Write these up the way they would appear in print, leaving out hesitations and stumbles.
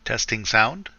Testing sound.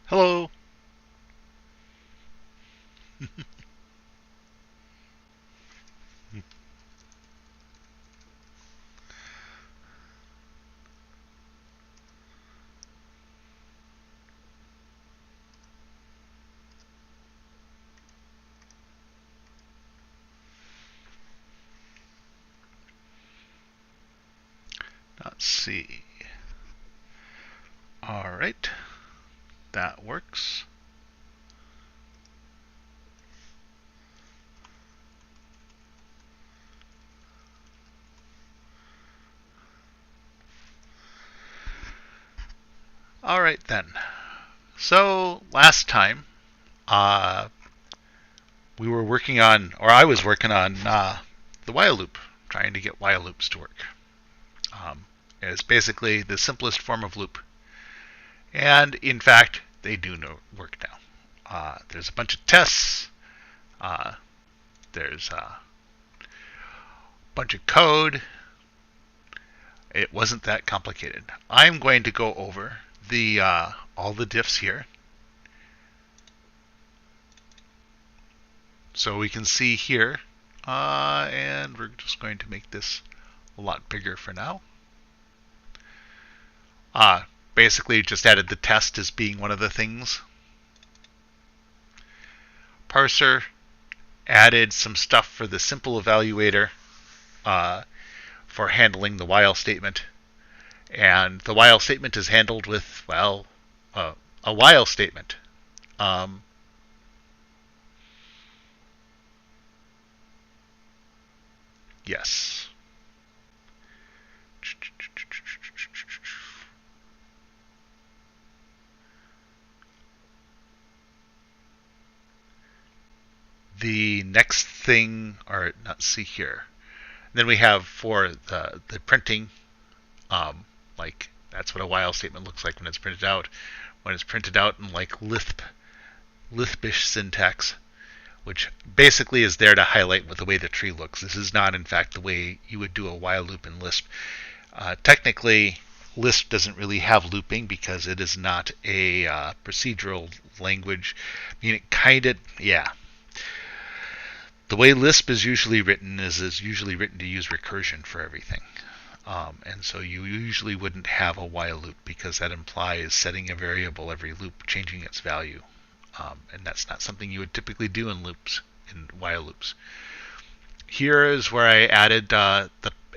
Hello. Let's see. All right, that works. All right then. So last time, we were working on, or I was working on the while loop, trying to get while loops to work. It's basically the simplest form of loop, and in fact, they do work now. There's a bunch of tests. There's a bunch of code. It wasn't that complicated. I'm going to go over the all the diffs here, so we can see here, and we're just going to make this a lot bigger for now. Basically, just added the test as being one of the things. Parser added some stuff for the simple evaluator for handling the while statement. And the while statement is handled with, well, a while statement. Yes. The next thing, or not, see here. Then we have for the printing, like that's what a while statement looks like when it's printed out. When it's printed out in like Lisp-ish syntax, which basically is there to highlight what the way the tree looks. This is not, in fact, the way you would do a while loop in Lisp. Technically, Lisp doesn't really have looping because it is not a procedural language. I mean, it kind of, yeah. The way Lisp is usually written is usually written to use recursion for everything. And so you usually wouldn't have a while loop because that implies setting a variable every loop, changing its value. And that's not something you would typically do in loops, in while loops. Here is where I added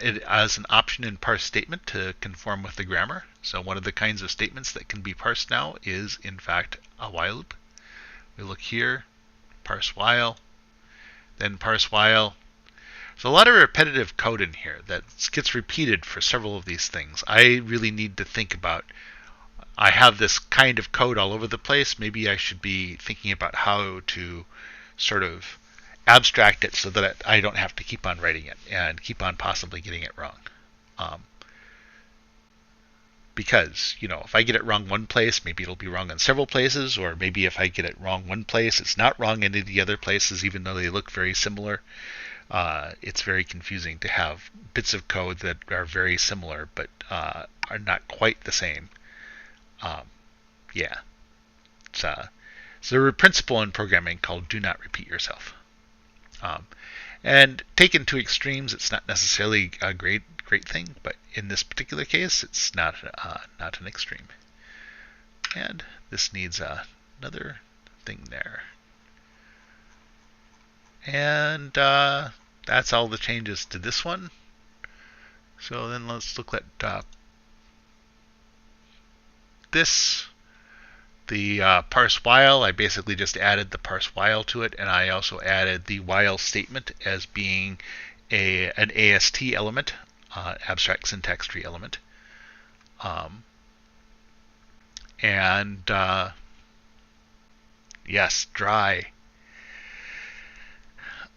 it as an option in parse statement to conform with the grammar. So one of the kinds of statements that can be parsed now is, in fact, a while loop. We look here, parse while, then parse while. There's a lot of repetitive code in here that gets repeated for several of these things. I really need to think about, I have this kind of code all over the place. Maybe I should be thinking about how to sort of abstract it so that I don't have to keep on writing it and keep on possibly getting it wrong. Um, because, if I get it wrong one place, maybe it'll be wrong in several places, or maybe if I get it wrong one place, it's not wrong in any of the other places, even though they look very similar. It's very confusing to have bits of code that are very similar but are not quite the same. Yeah. It's a principle in programming called do not repeat yourself. And taken to extremes, it's not necessarily a great thing, but in this particular case, it's not an extreme. And this needs another thing there. And that's all the changes to this one. So then let's look at this. The parse while, I basically just added the parse while to it, and I also added the while statement as being an AST element, abstract syntax tree element. And yes, dry.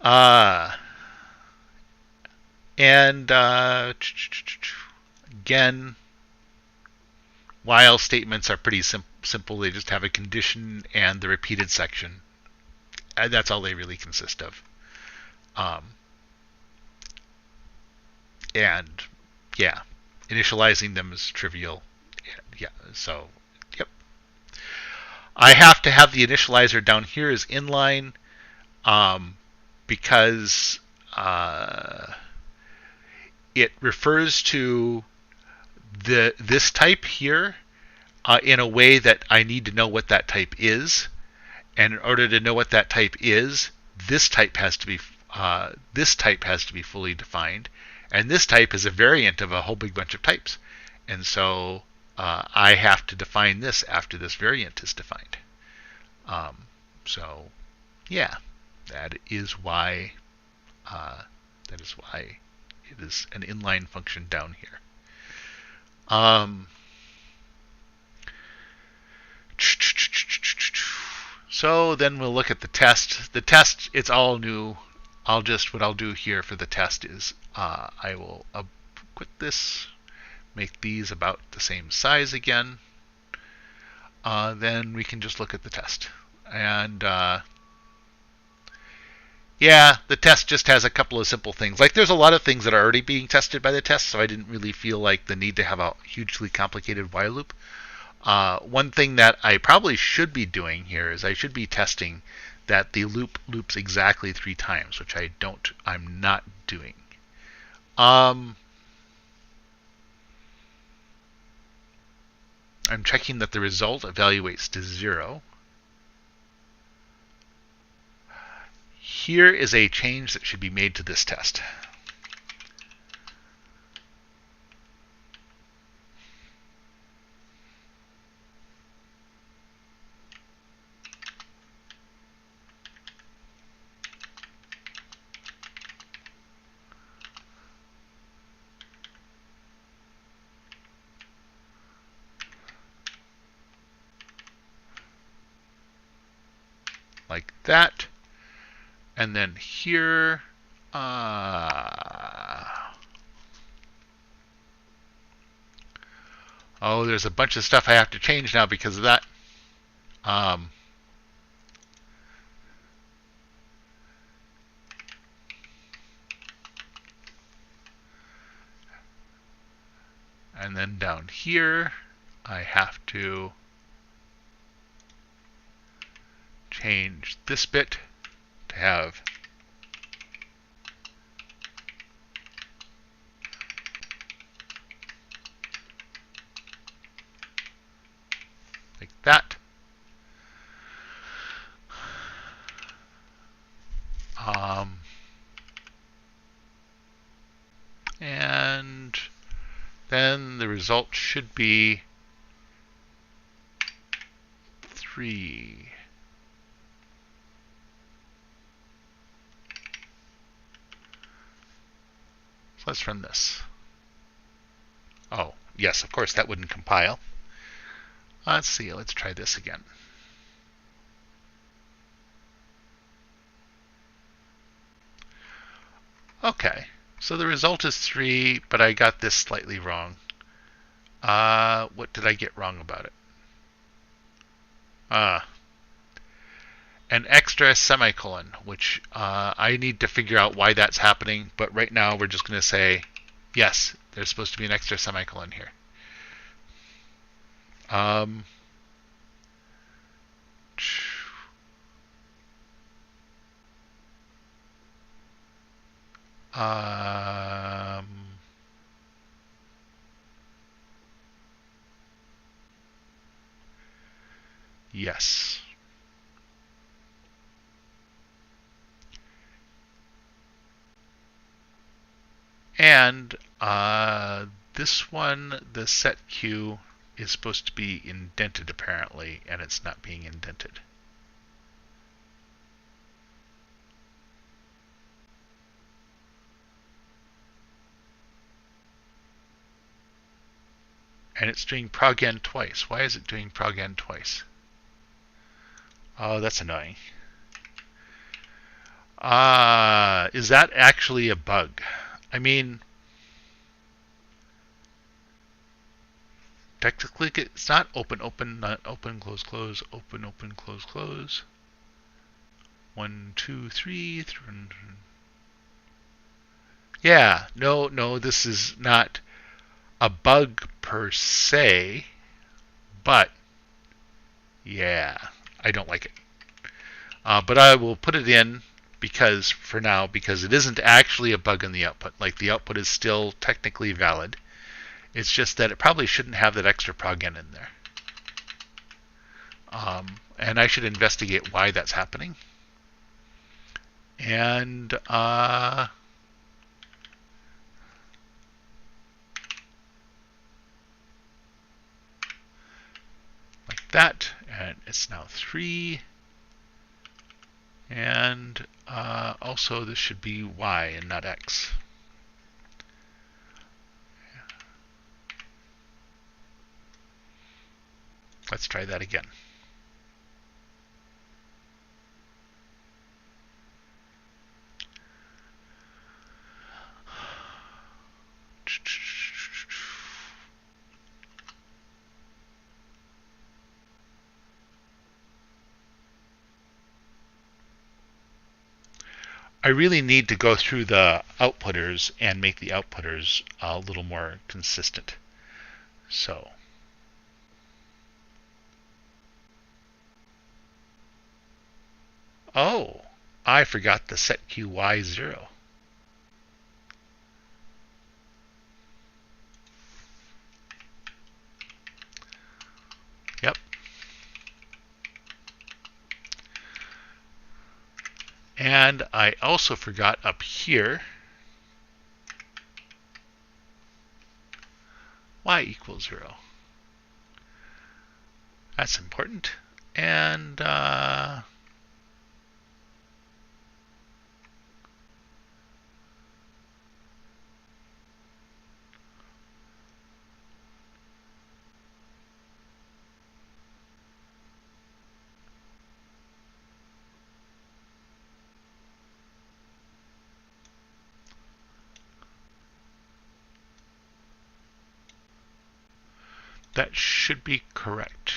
And again, while statements are pretty simple. They just have a condition and the repeated section. And that's all they really consist of. And yeah, initializing them is trivial. Yeah, so yep. I have to have the initializer down here as inline because it refers to this type here in a way that I need to know what that type is, and in order to know what that type is, this type has to be fully defined, and this type is a variant of a whole big bunch of types, and so I have to define this after this variant is defined. So yeah, that is why it is an inline function down here. So then we'll look at the test. The test, it's all new. What I'll do here for the test is I will quit this, make these about the same size again. Then we can just look at the test. And yeah, the test just has a couple of simple things. Like there's a lot of things that are already being tested by the test, so I didn't really feel like the need to have a hugely complicated while loop. One thing that I probably should be doing here is I should be testing that the loop loops exactly 3 times, which I'm not doing. I'm checking that the result evaluates to 0. Here is a change that should be made to this test. Like that. And then here, oh, there's a bunch of stuff I have to change now because of that. And then down here, I have to change this bit to have like that. And then the result should be 3. So let's run this. Oh, yes, of course, that wouldn't compile. Let's see, let's try this again. Okay, So the result is 3, but I got this slightly wrong. What did I get wrong about it? An extra semicolon, which I need to figure out why that's happening, but right now we're just going to say, yes, there's supposed to be an extra semicolon here. Yes. And this one, the set Q, is supposed to be indented apparently, and it's not being indented. And it's doing prog_n twice. Why is it doing prog_n twice? Oh, that's annoying. Is that actually a bug? I mean, technically it's not open, open, not open, close, close, open, open, close, close. 1, 2, 3. Yeah, no, this is not a bug per se, but yeah, I don't like it. But I will put it in for now, because it isn't actually a bug in the output. Like, the output is still technically valid. It's just that it probably shouldn't have that extra prog_n in there. And I should investigate why that's happening. And like that, and it's now 3. And also this should be Y and not X. Let's try that again. I really need to go through the outputters and make the outputters a little more consistent. So, oh, I forgot the set QY0. Yep. And I also forgot up here y equals 0. That's important. And that should be correct.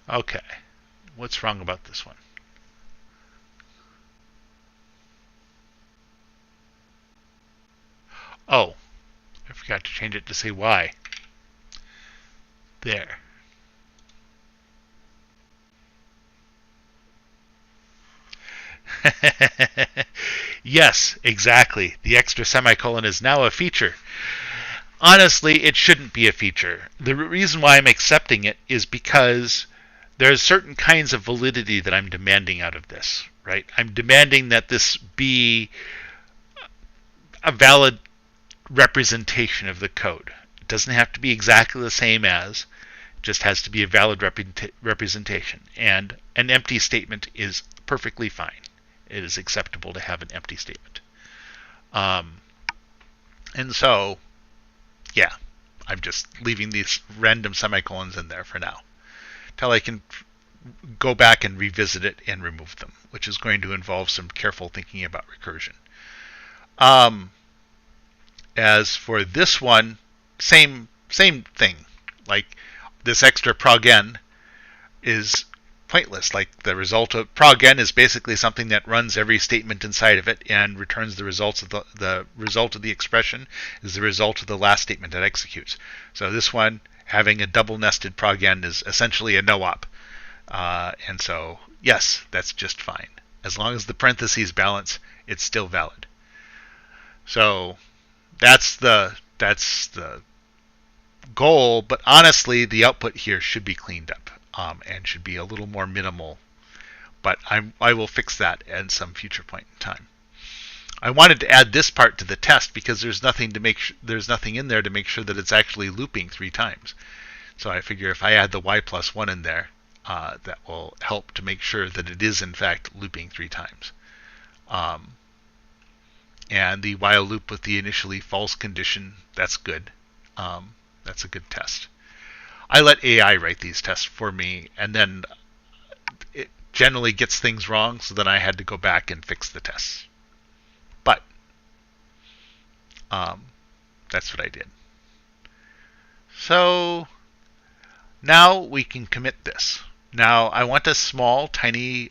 Okay, what's wrong about this one? Oh, I forgot to change it to say Y. There. Yes, exactly. The extra semicolon is now a feature. Honestly, it shouldn't be a feature. The reason why I'm accepting it is because there's certain kinds of validity that I'm demanding out of this, right? I'm demanding that this be a valid representation of the code. It doesn't have to be exactly the same as, it just has to be a valid representation. And an empty statement is perfectly fine. It is acceptable to have an empty statement. And so, yeah, I'm just leaving these random semicolons in there for now. till I can go back and revisit it and remove them, which is going to involve some careful thinking about recursion. As for this one, same thing. Like this extra prog_n is pointless. Like the result of prog_n is basically something that runs every statement inside of it and returns the results of the result of the expression is the result of the last statement that executes. So this one, having a double nested prog_n, is essentially a no-op. And so, yes, that's just fine. As long as the parentheses balance, it's still valid. So that's the goal, but honestly, the output here should be cleaned up and should be a little more minimal. But I will fix that at some future point in time. I wanted to add this part to the test because there's nothing in there to make sure that it's actually looping 3 times. So I figure if I add the y+1 in there, that will help to make sure that it is in fact looping 3 times. And the while loop with the initially false condition, that's good. That's a good test. I let AI write these tests for me, and then it generally gets things wrong, so then I had to go back and fix the tests. But that's what I did. So now we can commit this. Now I want a small, tiny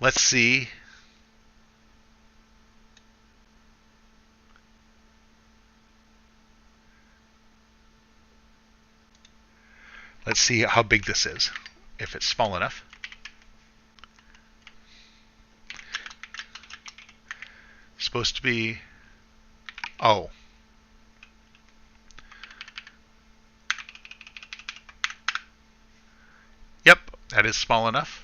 let's see. Let's see how big this is, if it's small enough. Supposed to be, oh. Yep, that is small enough.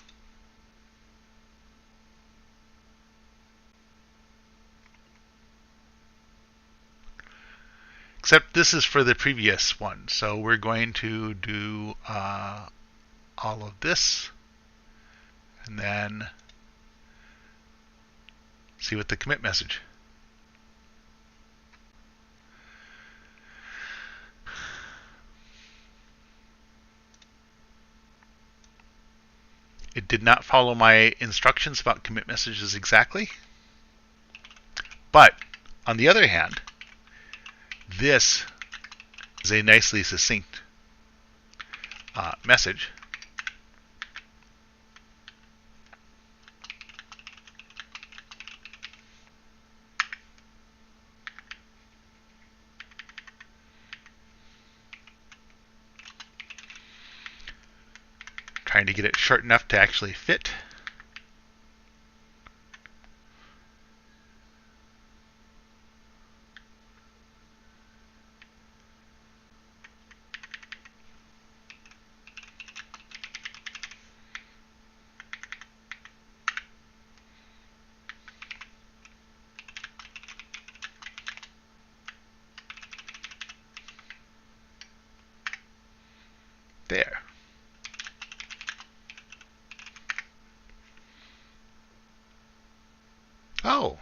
Except this is for the previous one, so we're going to do all of this and then see what the commit message. It did not follow my instructions about commit messages exactly, but on the other hand, this is a nicely succinct message. Trying to get it short enough to actually fit. There. Oh.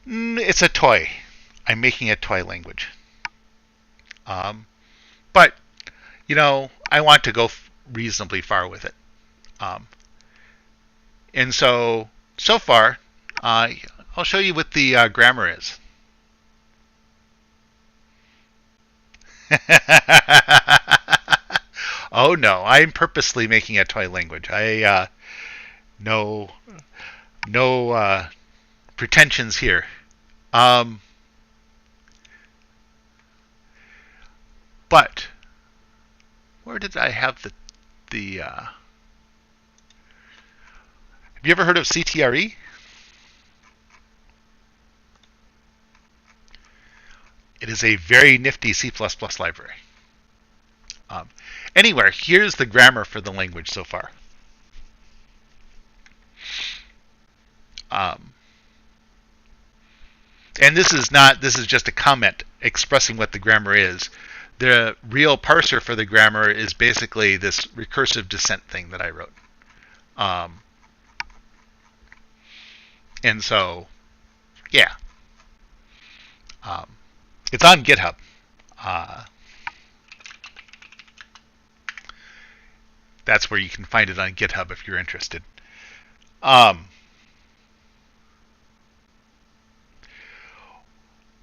It's a toy. I'm making a toy language. But, you know, I want to go reasonably far with it. And so far, I'll show you what the grammar is. Oh no, I'm purposely making a toy language. No pretensions here. But where did I have the have you ever heard of CTRE? It is a very nifty C++ library. Anyway, here's the grammar for the language so far. And this is just a comment expressing what the grammar is. The real parser for the grammar is basically this recursive descent thing that I wrote. And so, yeah, um, it's on GitHub. Uh, that's where you can find it on GitHub if you're interested. Um,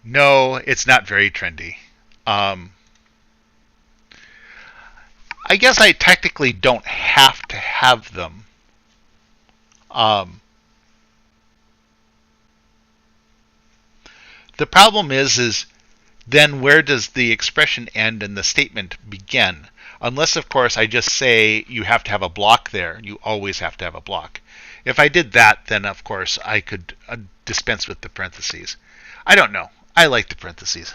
no, it's not very trendy. Um, I guess I technically don't have to have them. Um, the problem is then where does the expression end and the statement begin? Unless, of course, I just say you have to have a block there. You always have to have a block. If I did that, then, of course, I could dispense with the parentheses. I don't know. I like the parentheses.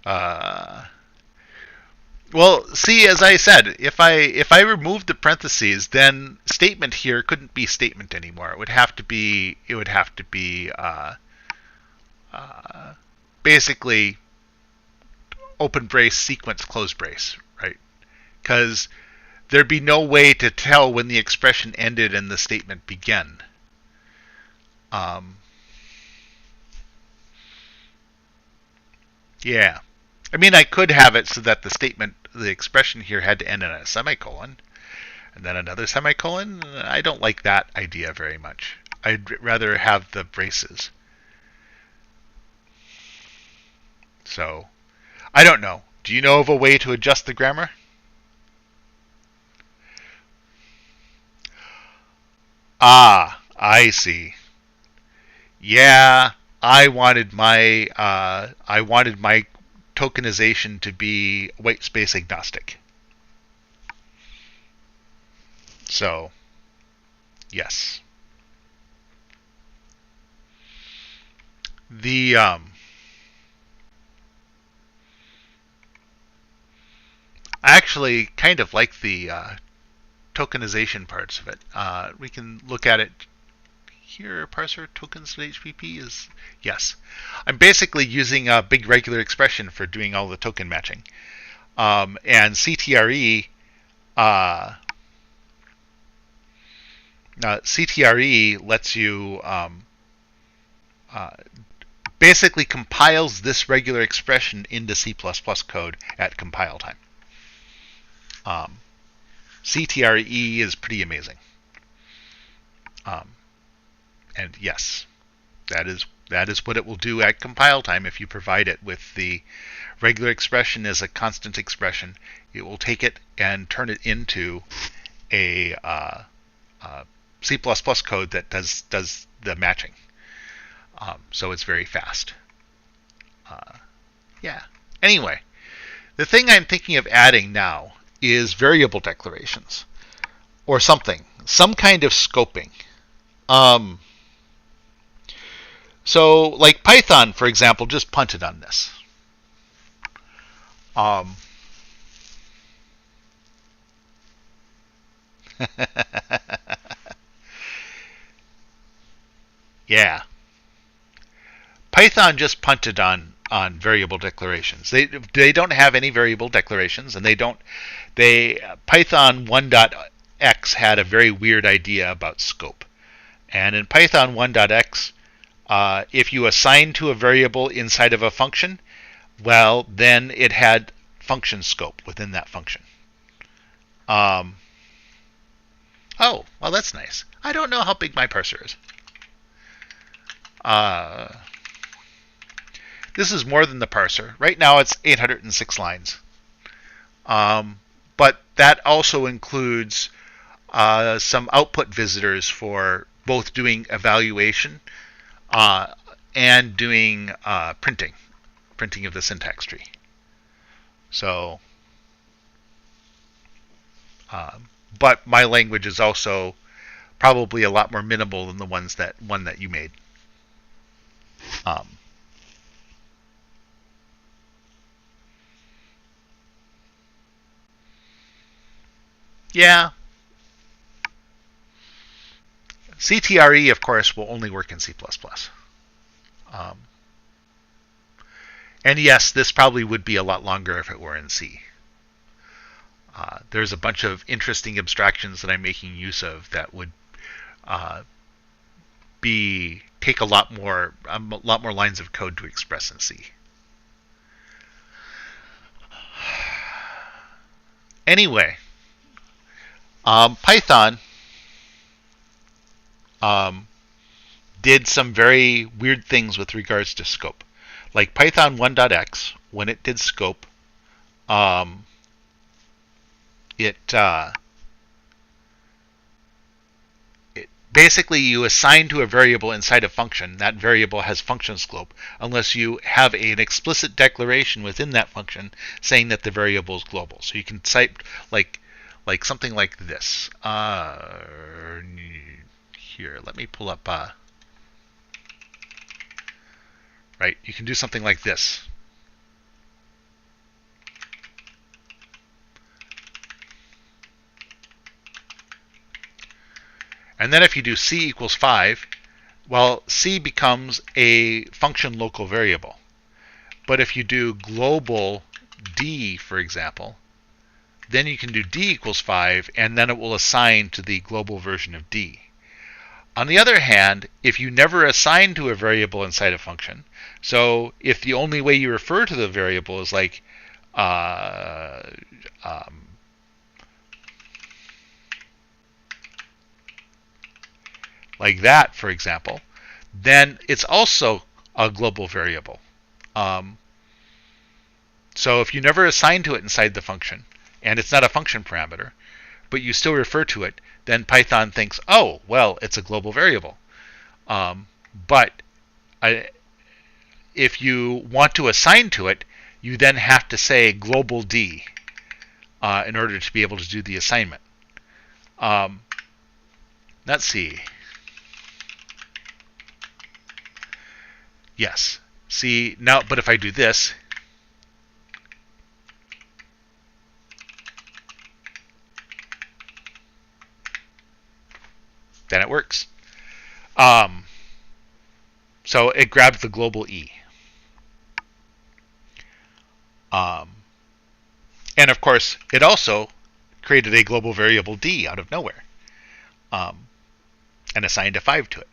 uh, well, see, as I said, if I remove the parentheses, then statement here couldn't be statement anymore. It would have to be basically open brace sequence close brace, right? Because there'd be no way to tell when the expression ended and the statement began. Yeah. I mean, I could have it so that the expression here had to end in a semicolon, and then another semicolon. I don't like that idea very much. I'd rather have the braces. So, I don't know. Do you know of a way to adjust the grammar? Ah, I see. Yeah, I wanted my tokenization to be white space agnostic. So, yes. The I actually kind of like the tokenization parts of it. We can look at it here. Parser tokens at HPP is yes. I'm basically using a big regular expression for doing all the token matching, and CTRE. CTRE lets you basically compiles this regular expression into C++ code at compile time. CTRE is pretty amazing. And yes, that is what it will do at compile time if you provide it with the regular expression as a constant expression. It will take it and turn it into a C++ code that does the matching. So it's very fast. Yeah. Anyway, the thing I'm thinking of adding now is variable declarations or something, some kind of scoping. So, like Python, for example, just punted on this. Yeah. Python just punted on variable declarations. They don't have any variable declarations, and Python 1.x had a very weird idea about scope. And in Python 1.x, if you assign to a variable inside of a function, well, then it had function scope within that function. Oh, well, that's nice. I don't know how big my parser is. This is more than the parser. Right now it's 806 lines. But that also includes some output visitors for both doing evaluation and doing printing of the syntax tree. So, but my language is also probably a lot more minimal than the one that you made. Yeah. CTRE, of course, will only work in C++. And yes, this probably would be a lot longer if it were in C. There's a bunch of interesting abstractions that I'm making use of that would take a lot more lines of code to express in C. Anyway, Python did some very weird things with regards to scope. Like Python 1.x, when it did scope, it basically you assign to a variable inside a function. That variable has function scope unless you have an explicit declaration within that function saying that the variable is global. So you can cite like something like this. Here, let me pull up. Right, you can do something like this. And then if you do c equals 5, well, c becomes a function local variable. But if you do global d, for example, then you can do d equals 5, and then it will assign to the global version of d. On the other hand, if you never assign to a variable inside a function, so if the only way you refer to the variable is like that, for example, then it's also a global variable. So if you never assign to it inside the function, and it's not a function parameter, but you still refer to it, then Python thinks, oh, well, it's a global variable. But if you want to assign to it, you then have to say global D in order to be able to do the assignment. Let's see. Yes. See, now, but if I do this, then it works. So it grabs the global E. And of course, it also created a global variable D out of nowhere and assigned a 5 to it.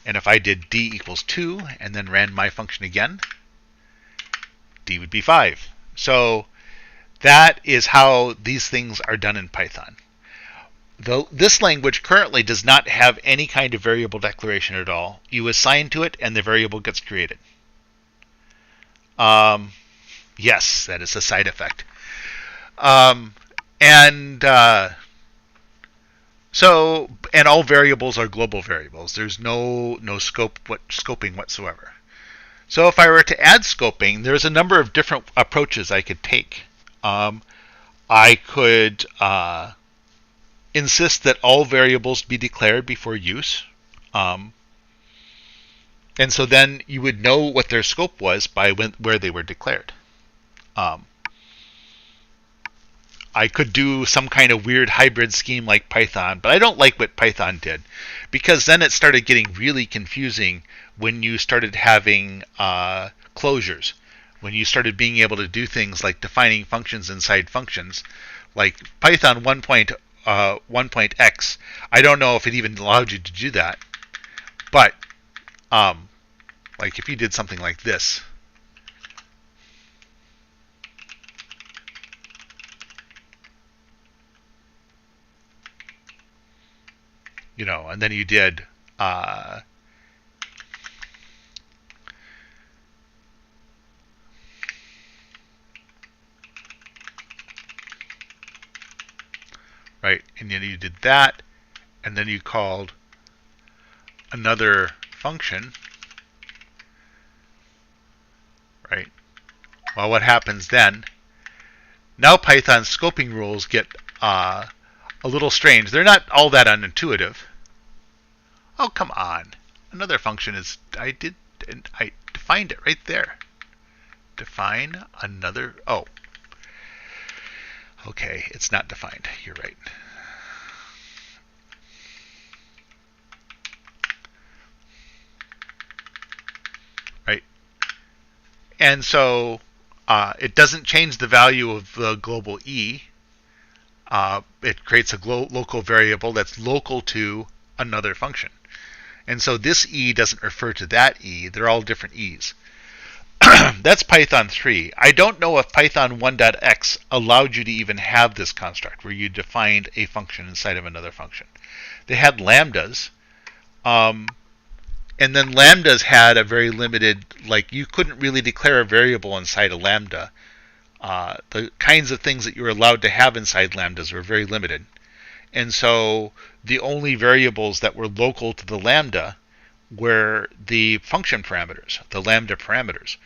And if I did D equals 2 and then ran my function again, D would be 5. So that is how these things are done in Python. This language currently does not have any kind of variable declaration at all. You assign to it and the variable gets created. Yes, that is a side effect. So all variables are global variables. There's no scoping whatsoever. So if I were to add scoping, there's a number of different approaches I could take. I could insist that all variables be declared before use. And so then you would know what their scope was by where they were declared. I could do some kind of weird hybrid scheme like Python, but I don't like what Python did, because then it started getting really confusing when you started having closures, when you started being able to do things like defining functions inside functions, like Python 1.x. I don't know if it even allowed you to do that, but like if you did something like this, and then you did right, and then you did that, and then you called another function, right? Well, what happens then? Now Python's scoping rules get a little strange. They're not all that unintuitive. Oh, come on. Another function is, I defined it right there. Define another, oh. Okay, it's not defined. You're right. Right. And so it doesn't change the value of the global E. It creates a local variable that's local to another function. And so this E doesn't refer to that E. They're all different E's. That's Python 3. I don't know if Python 1.x allowed you to even have this construct where you defined a function inside of another function. They had lambdas, and then lambdas had a very limited, like you couldn't really declare a variable inside a lambda. The kinds of things that you were allowed to have inside lambdas were very limited. And so the only variables that were local to the lambda were the function parameters, the lambda parameters.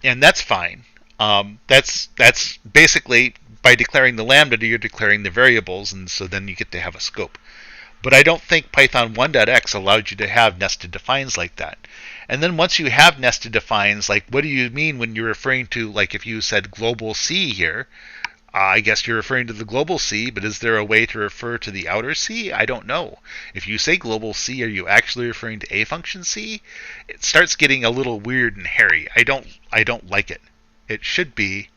And that's fine. That's basically by declaring the lambda, you're declaring the variables, and so then you get to have a scope. But I don't think Python 1.x allowed you to have nested defines like that. And then once you have nested defines, like what do you mean when you're referring to, like if you said global C here, I guess you're referring to the global C, but is there a way to refer to the outer C? I don't know. If you say global C, are you actually referring to a function C? It starts getting a little weird and hairy. I don't like it. It should be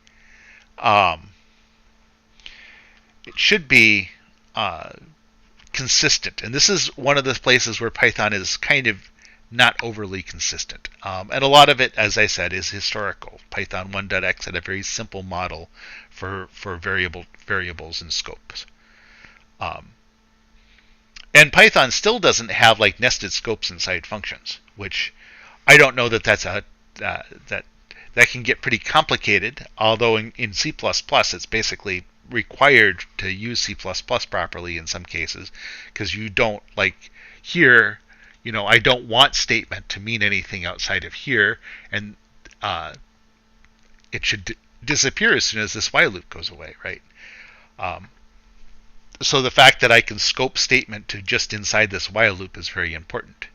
consistent. And this is one of the places where Python is kind of not overly consistent. And a lot of it, as I said, is historical. Python 1.x had a very simple model for variables and scopes. And Python still doesn't have like nested scopes inside functions, which I don't know that that can get pretty complicated. Although in C++ it's basically required to use C++ properly in some cases, because you don't, like here, I don't want statement to mean anything outside of here, and it should disappear as soon as this while loop goes away, right? So the fact that I can scope statement to just inside this while loop is very important.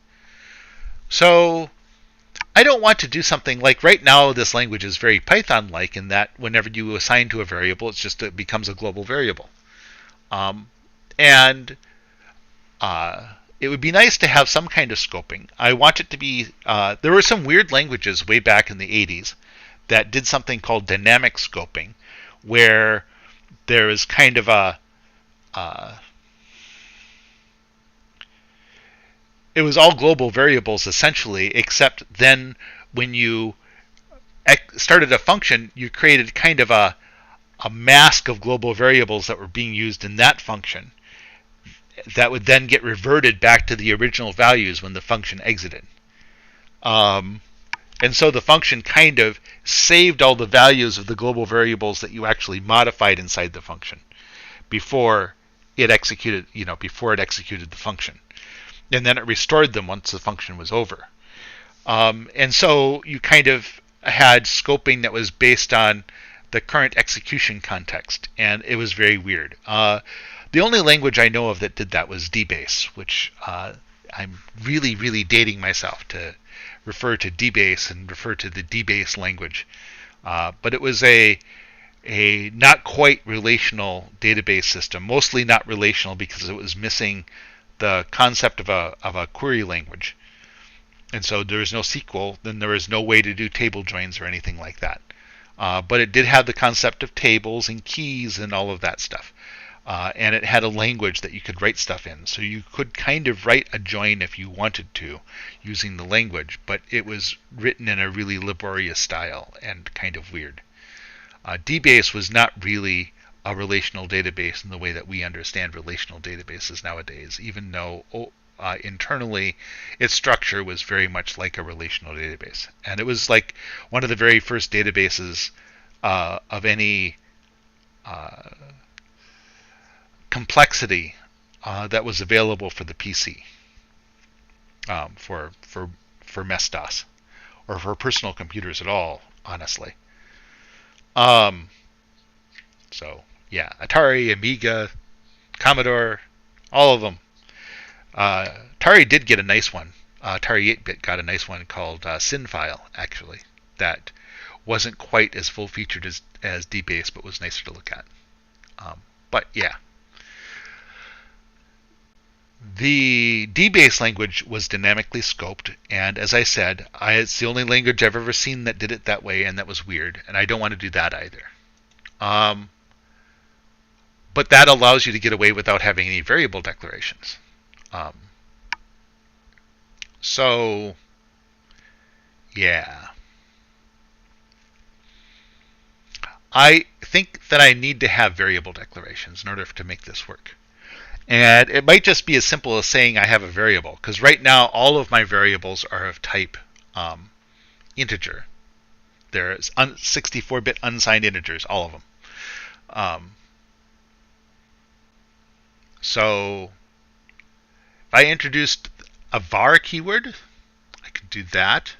So I don't want to do something like right now this language is very Python-like in that whenever you assign to a variable, it becomes a global variable. And it would be nice to have some kind of scoping. I want it to be, there were some weird languages way back in the 80s that did something called dynamic scoping, where there is kind of it was all global variables essentially, except then when you started a function, you created kind of a mask of global variables that were being used in that function that would then get reverted back to the original values when the function exited. And so the function kind of saved all the values of the global variables that you actually modified inside the function before it executed the function. And then it restored them once the function was over. And so you kind of had scoping that was based on the current execution context, and it was very weird. The only language I know of that did that was dbase, which I'm really, really dating myself to refer to dbase and refer to the dbase language. But it was a not quite relational database system, mostly not relational because it was missing the concept of a query language. And so there is no SQL, then there is no way to do table joins or anything like that. But it did have the concept of tables and keys and all of that stuff. And it had a language that you could write stuff in. So you could kind of write a join if you wanted to using the language, but it was written in a really laborious style and kind of weird. dbase was not really a relational database in the way that we understand relational databases nowadays, even though internally its structure was very much like a relational database. And it was like one of the very first databases of any complexity that was available for the PC, for MS-DOS, or for personal computers at all, honestly. So yeah, Atari, Amiga, Commodore, all of them. Atari did get a nice one. Atari 8-bit got a nice one called SynFile, actually, that wasn't quite as full-featured as dbase, but was nicer to look at. But yeah. The dbase language was dynamically scoped, and as I said, it's the only language I've ever seen that did it that way, and that was weird, and I don't want to do that either. But that allows you to get away without having any variable declarations. Um, so, yeah. I think that I need to have variable declarations in order to make this work. And it might just be as simple as saying I have a variable, because right now all of my variables are of type integer. They're 64-bit unsigned integers, all of them. So if I introduced a var keyword, I could do that.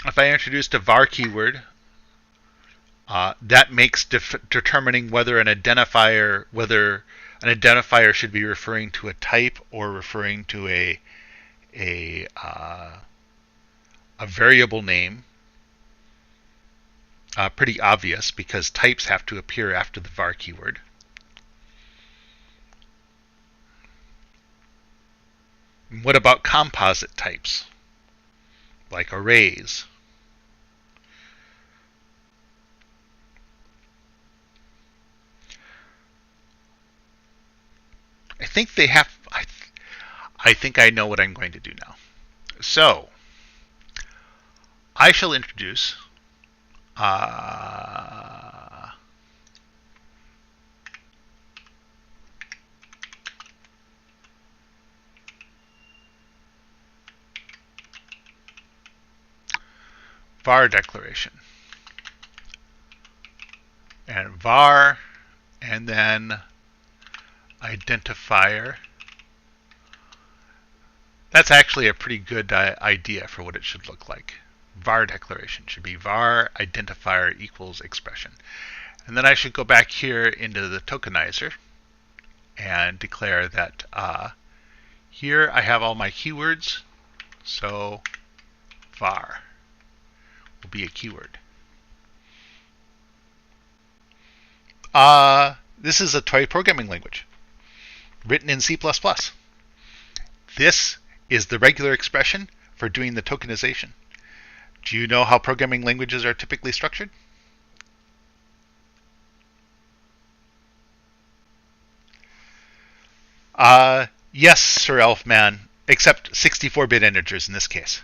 If I introduced a var keyword, that makes determining whether an identifier should be referring to a type or referring to a variable name pretty obvious, because types have to appear after the var keyword. What about composite types, like arrays? I think they have. I think I know what I'm going to do now. So I shall introduce var declaration, and var, and then identifier. That's actually a pretty good idea for what it should look like. Var declaration should be var identifier equals expression. And then I should go back here into the tokenizer and declare that here I have all my keywords, so var will be a keyword. This is a toy programming language written in C++. This is the regular expression for doing the tokenization. Do you know how programming languages are typically structured? Yes, Sir Elfman, except 64-bit integers in this case.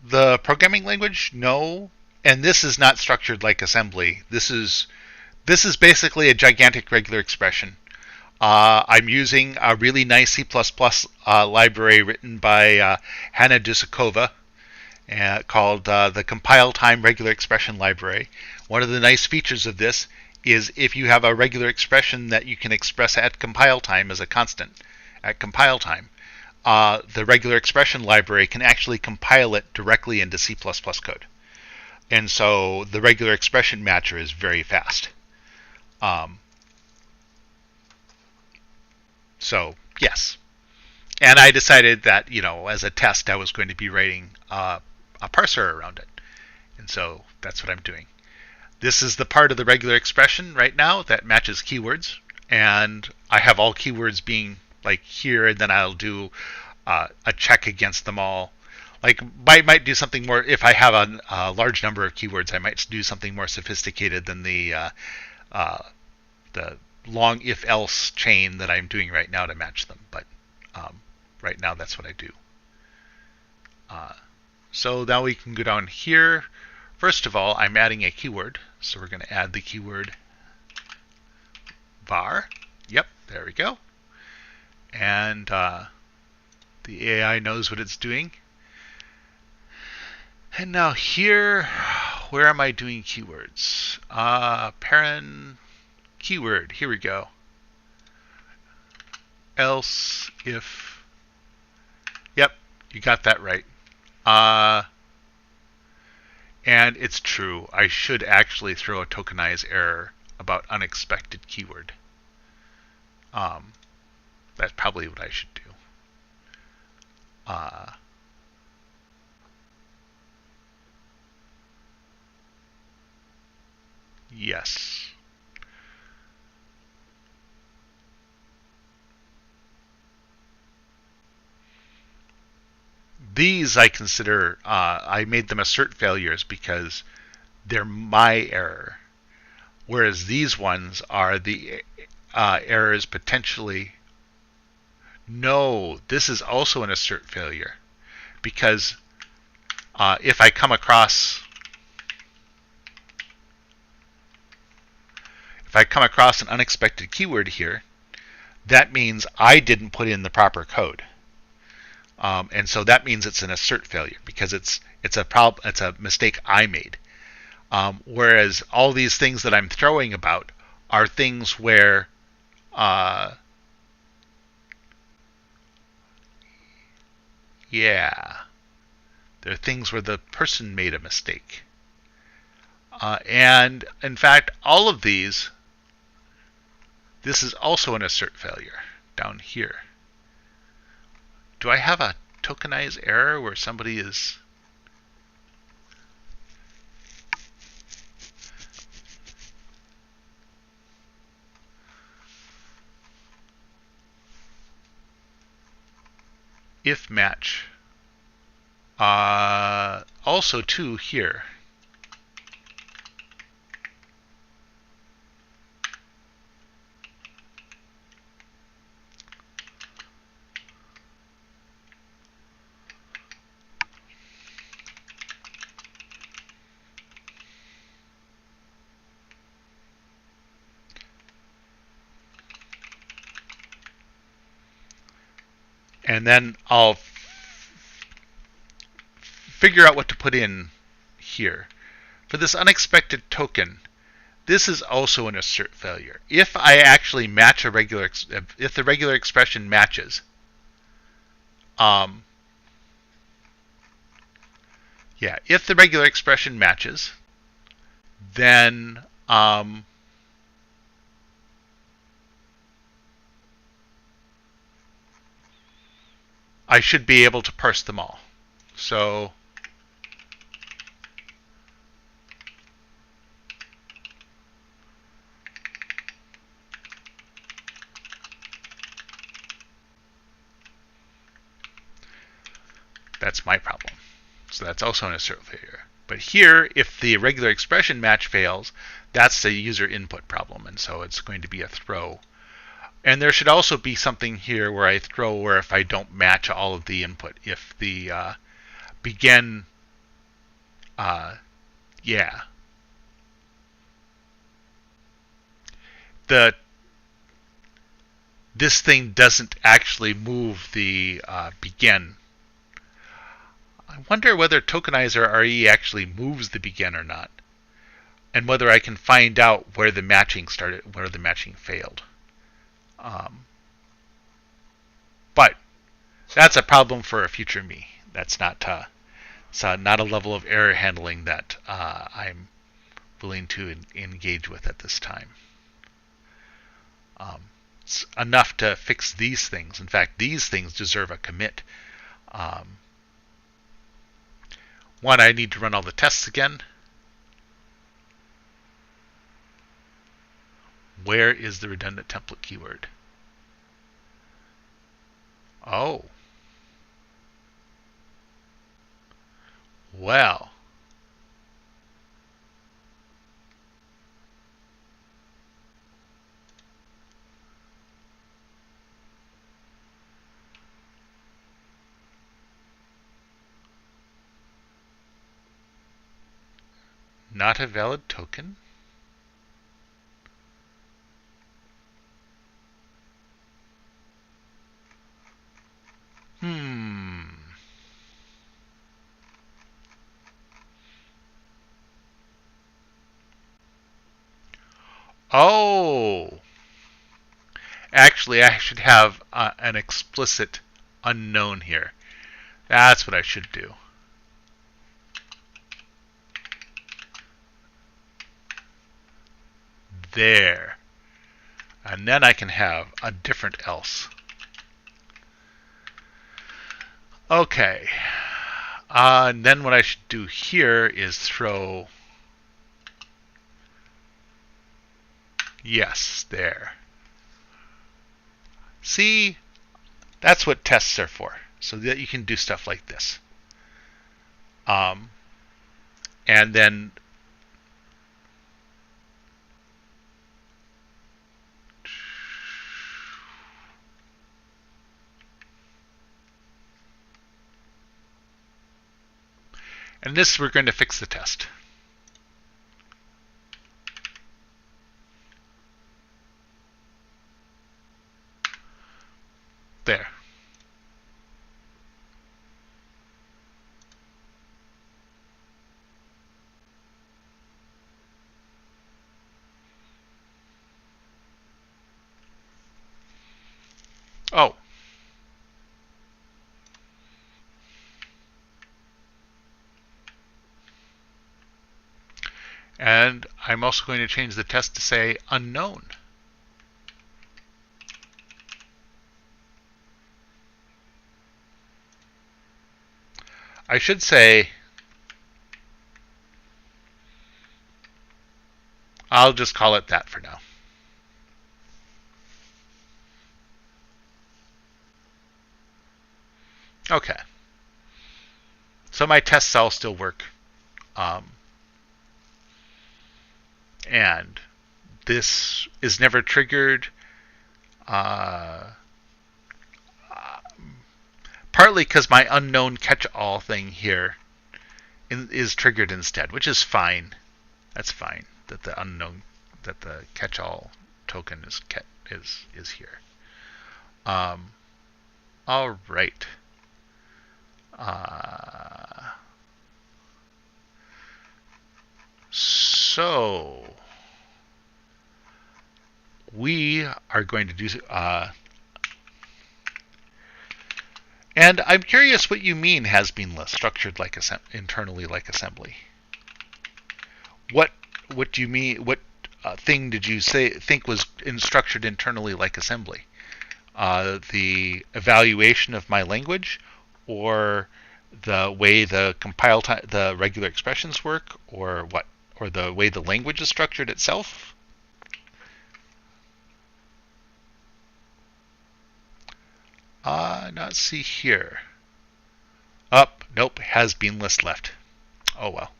The programming language, no, and this is not structured like assembly. This is basically a gigantic regular expression. I'm using a really nice C++ library written by Hana Dusíková called the Compile Time Regular Expression Library. One of the nice features of this is if you have a regular expression that you can express at compile time as a constant at compile time, the regular expression library can actually compile it directly into C++ code. And so the regular expression matcher is very fast. So, yes. And I decided that, as a test, I was going to be writing a parser around it. And so that's what I'm doing. This is the part of the regular expression right now that matches keywords. And I have all keywords being like here, and then I'll do a check against them all. Like, I might do something more, if I have a large number of keywords, I might do something more sophisticated than the long if-else chain that I'm doing right now to match them. But right now, that's what I do. So now we can go down here. First of all, I'm adding a keyword. So we're going to add the keyword var. Yep, there we go. And the AI knows what it's doing. And now here, where am I doing keywords? Parent keyword, here we go. Else if, yep, you got that right. And it's true. I should actually throw a tokenize error about unexpected keyword. That's probably what I should do. Yes. These I consider, I made them assert failures because they're my error. Whereas these ones are the errors potentially. No, this is also an assert failure because if I come across an unexpected keyword here, that means I didn't put in the proper code, and so that means it's an assert failure because it's a mistake I made. Whereas all these things that I'm throwing about are things where yeah, they're things where the person made a mistake. And in fact, all of these, this is also an assert failure down here. Do I have a tokenized error where somebody is... if match. Also too here. And then I'll figure out what to put in here. For this unexpected token, this is also an assert failure. If I actually match if the regular expression matches, if the regular expression matches, then I should be able to parse them all. So that's my problem. So that's also an assert failure. But here, if the regular expression match fails, that's the user input problem, and so it's going to be a throw. And there should also be something here where I throw where if I don't match all of the input, if the begin, this thing doesn't actually move the begin. I wonder whether tokenizer RE actually moves the begin or not, and whether I can find out where the matching started, where the matching failed. But that's a problem for a future me. That's not not a level of error handling that I'm willing to engage with at this time. It's enough to fix these things. In fact, these things deserve a commit. One, I need to run all the tests again. Where is the redundant template keyword? Oh. Well. Not a valid token? Oh! Actually, I should have an explicit unknown here. That's what I should do. There. And then I can have a different else. Okay. And then what I should do here is throw yes there. See, that's what tests are for, so that you can do stuff like this. And then this we're going to fix the test. There. Oh. And I'm also going to change the test to say unknown. I should say, I'll just call it that for now. Okay. So my tests all still work. And this is never triggered. Partly because my unknown catch-all thing here is triggered instead, which is fine. That's fine that the unknown, that the catch-all token is here. All right. So we are going to do. And I'm curious what you mean has been structured like internally like assembly. What do you mean? What thing did you think was structured internally like assembly? The evaluation of my language, or the way the the regular expressions work, or what, or the way the language is structured itself? Not see here. Nope, has been list left. Oh well.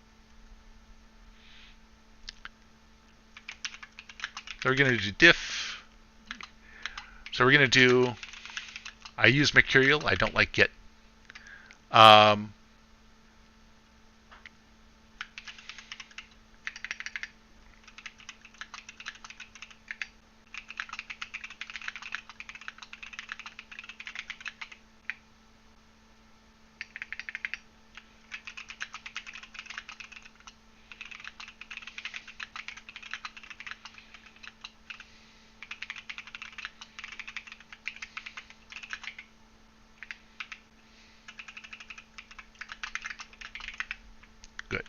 So we're going to do diff. So we're going to do, I use mercurial, I don't like git. Good.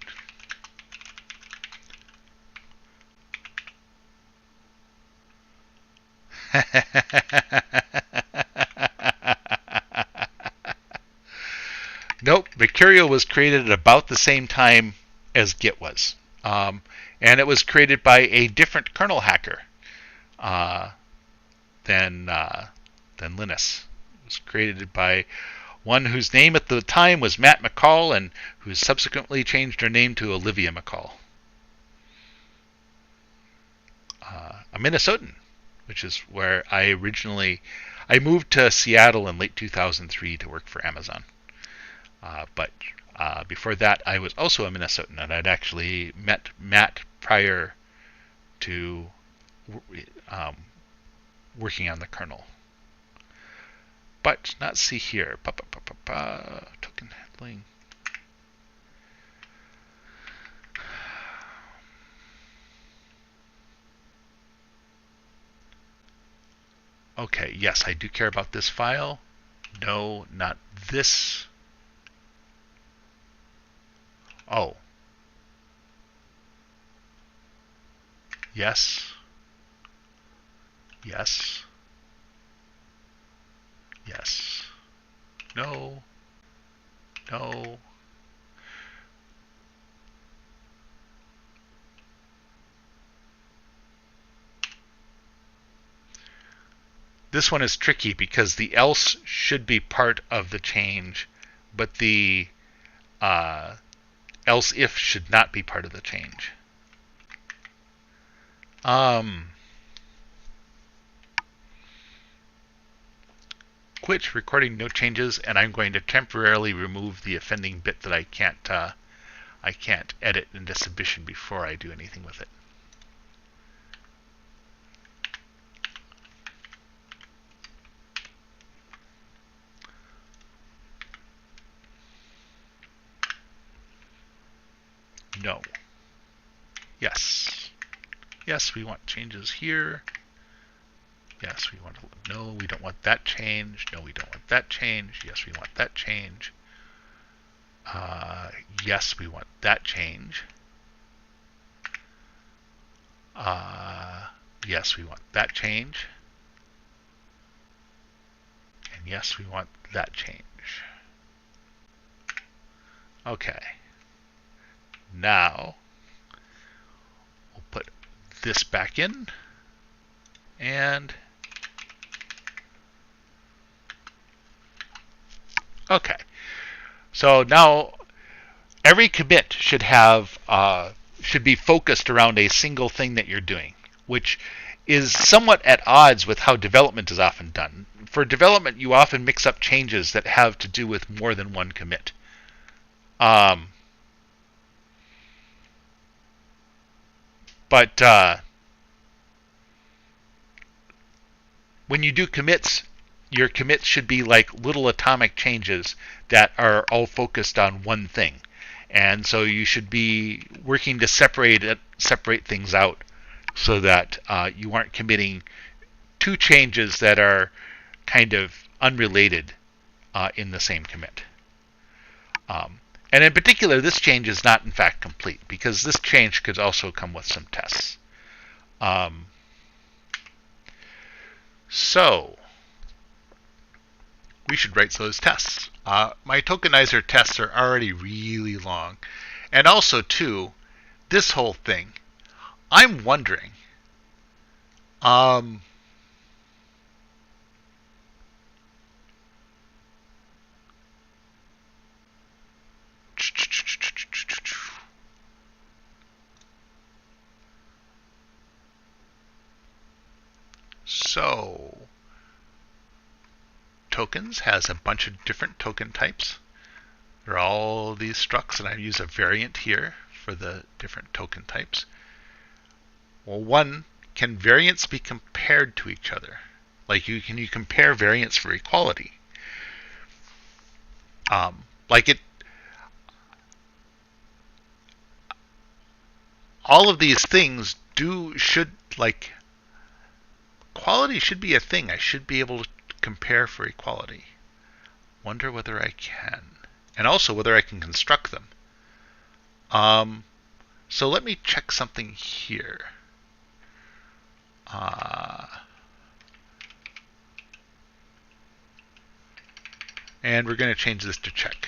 Nope, mercurial was created at about the same time as Git was. And it was created by a different kernel hacker than Linus. It was created by one whose name at the time was Matt McCall, and who subsequently changed her name to Olivia McCall. A Minnesotan, which is where I moved to Seattle in late 2003 to work for Amazon. But before that, I was also a Minnesotan, and I'd actually met Matt prior to working on the kernel. But not see here. Token handling. Okay, yes, I do care about this file. No, not this. Oh. Yes. Yes. Yes. No. No. This one is tricky because the else should be part of the change, but the else if should not be part of the change. Quit recording no changes, and I'm going to temporarily remove the offending bit that I can't edit into submission before I do anything with it. No. Yes. Yes, we want changes here. Yes, we want to. No, we don't want that change. No, we don't want that change. Yes, we want that change. Yes, we want that change. Yes, we want that change. And yes, we want that change. Okay. Now, we'll put this back in. And okay. So now every commit should be focused around a single thing that you're doing, which is somewhat at odds with how development is often done. For development, you often mix up changes that have to do with more than one commit. But when you do commits, your commits should be like little atomic changes that are all focused on one thing. And so you should be working to separate things out so that you aren't committing two changes that are kind of unrelated in the same commit. And in particular, this change is not in fact complete because this change could also come with some tests. So we should write those tests. My tokenizer tests are already really long. And also, too, this whole thing, I'm wondering, so tokens has a bunch of different token types. There are all these structs, and I use a variant here for the different token types. Well, one, can variants be compared to each other? Like, can you compare variants for equality? All of these things quality should be a thing. I should be able to compare for equality. Wonder whether I can. And also whether I can construct them. So let me check something here. And we're going to change this to check.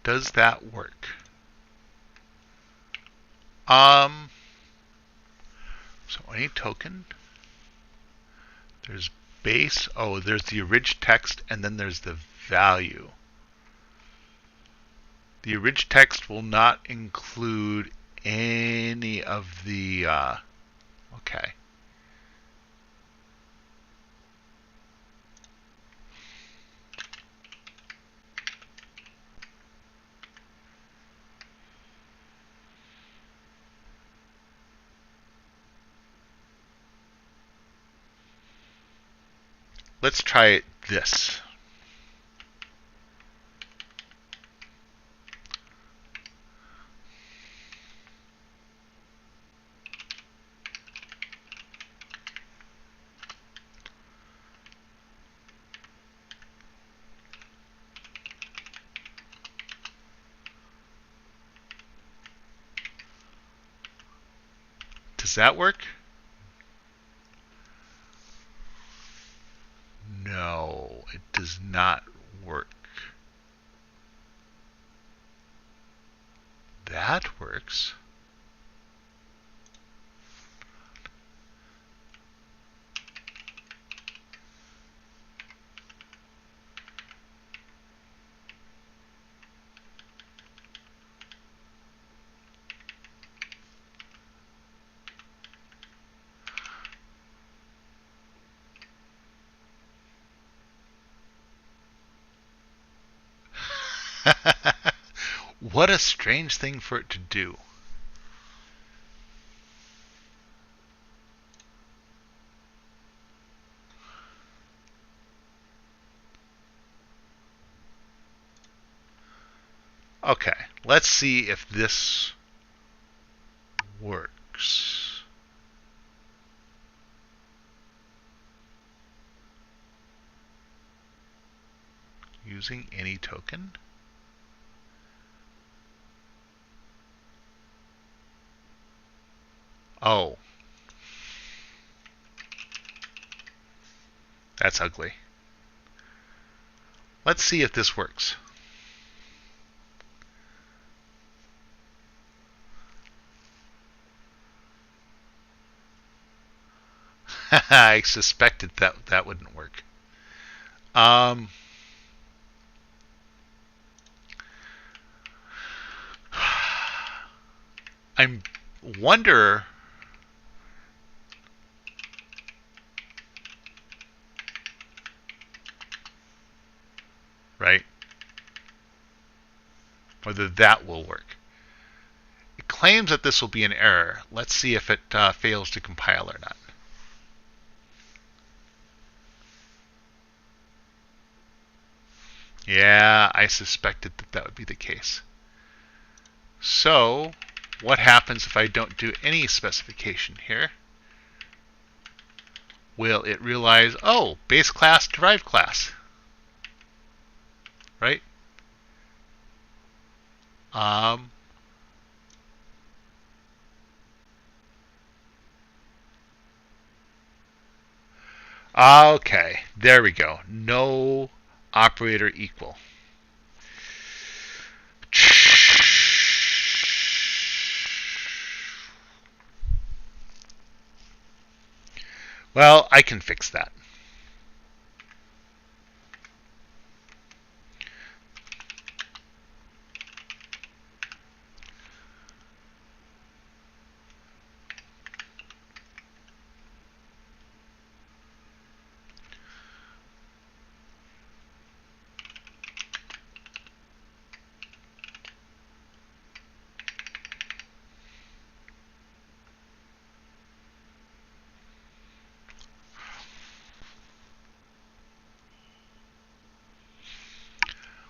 Does that work? So any token, there's base, there's the orig text, and then there's the value. The orig text will not include any of the, okay. let's try this. Does that work? No, it does not work. That works. What a strange thing for it to do. Okay, let's see if this works. Using any token? Oh. That's ugly. Let's see if this works. I suspected that wouldn't work. I wonder. Right? Whether that will work. It claims that this will be an error. Let's see if it fails to compile or not. Yeah, I suspected that would be the case. So, what happens if I don't do any specification here? Will it realize, oh, base class, derived class? Right? Okay, there we go. No operator equal. Well, I can fix that.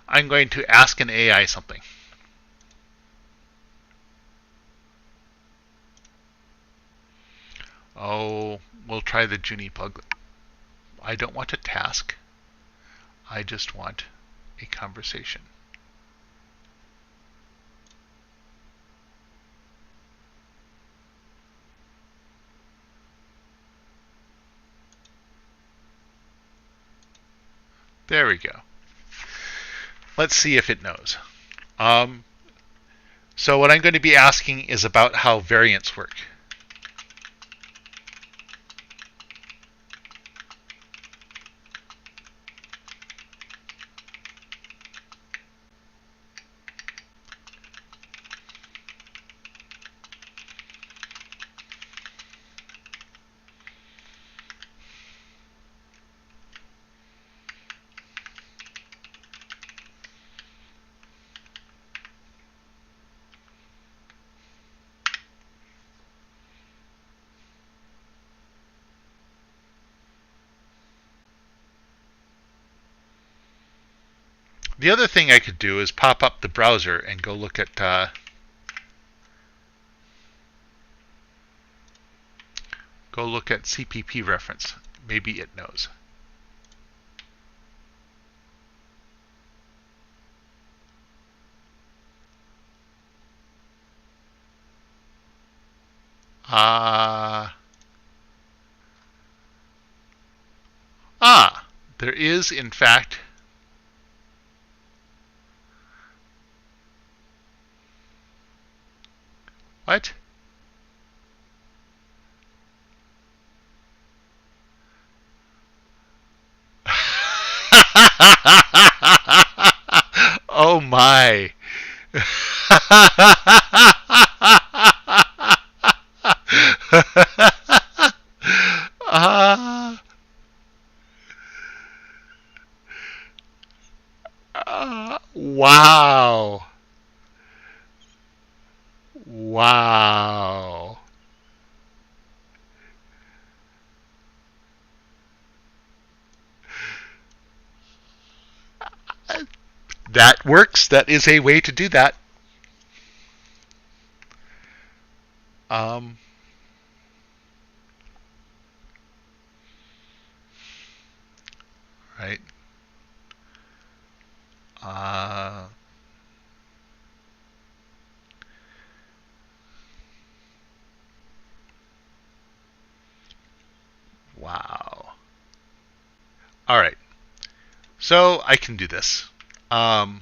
I'm going to ask an AI something. Oh, we'll try the Junie plug. I don't want a task. I just want a conversation. There we go. Let's see if it knows. So what I'm going to be asking is about how variants work. The other thing I could do is pop up the browser and go look at CPP reference. Maybe it knows. There is, in fact, what? Oh my. uh, wow. Wow. That works. That is a way to do that. Um, right. Uh, wow. All right. So I can do this. Um,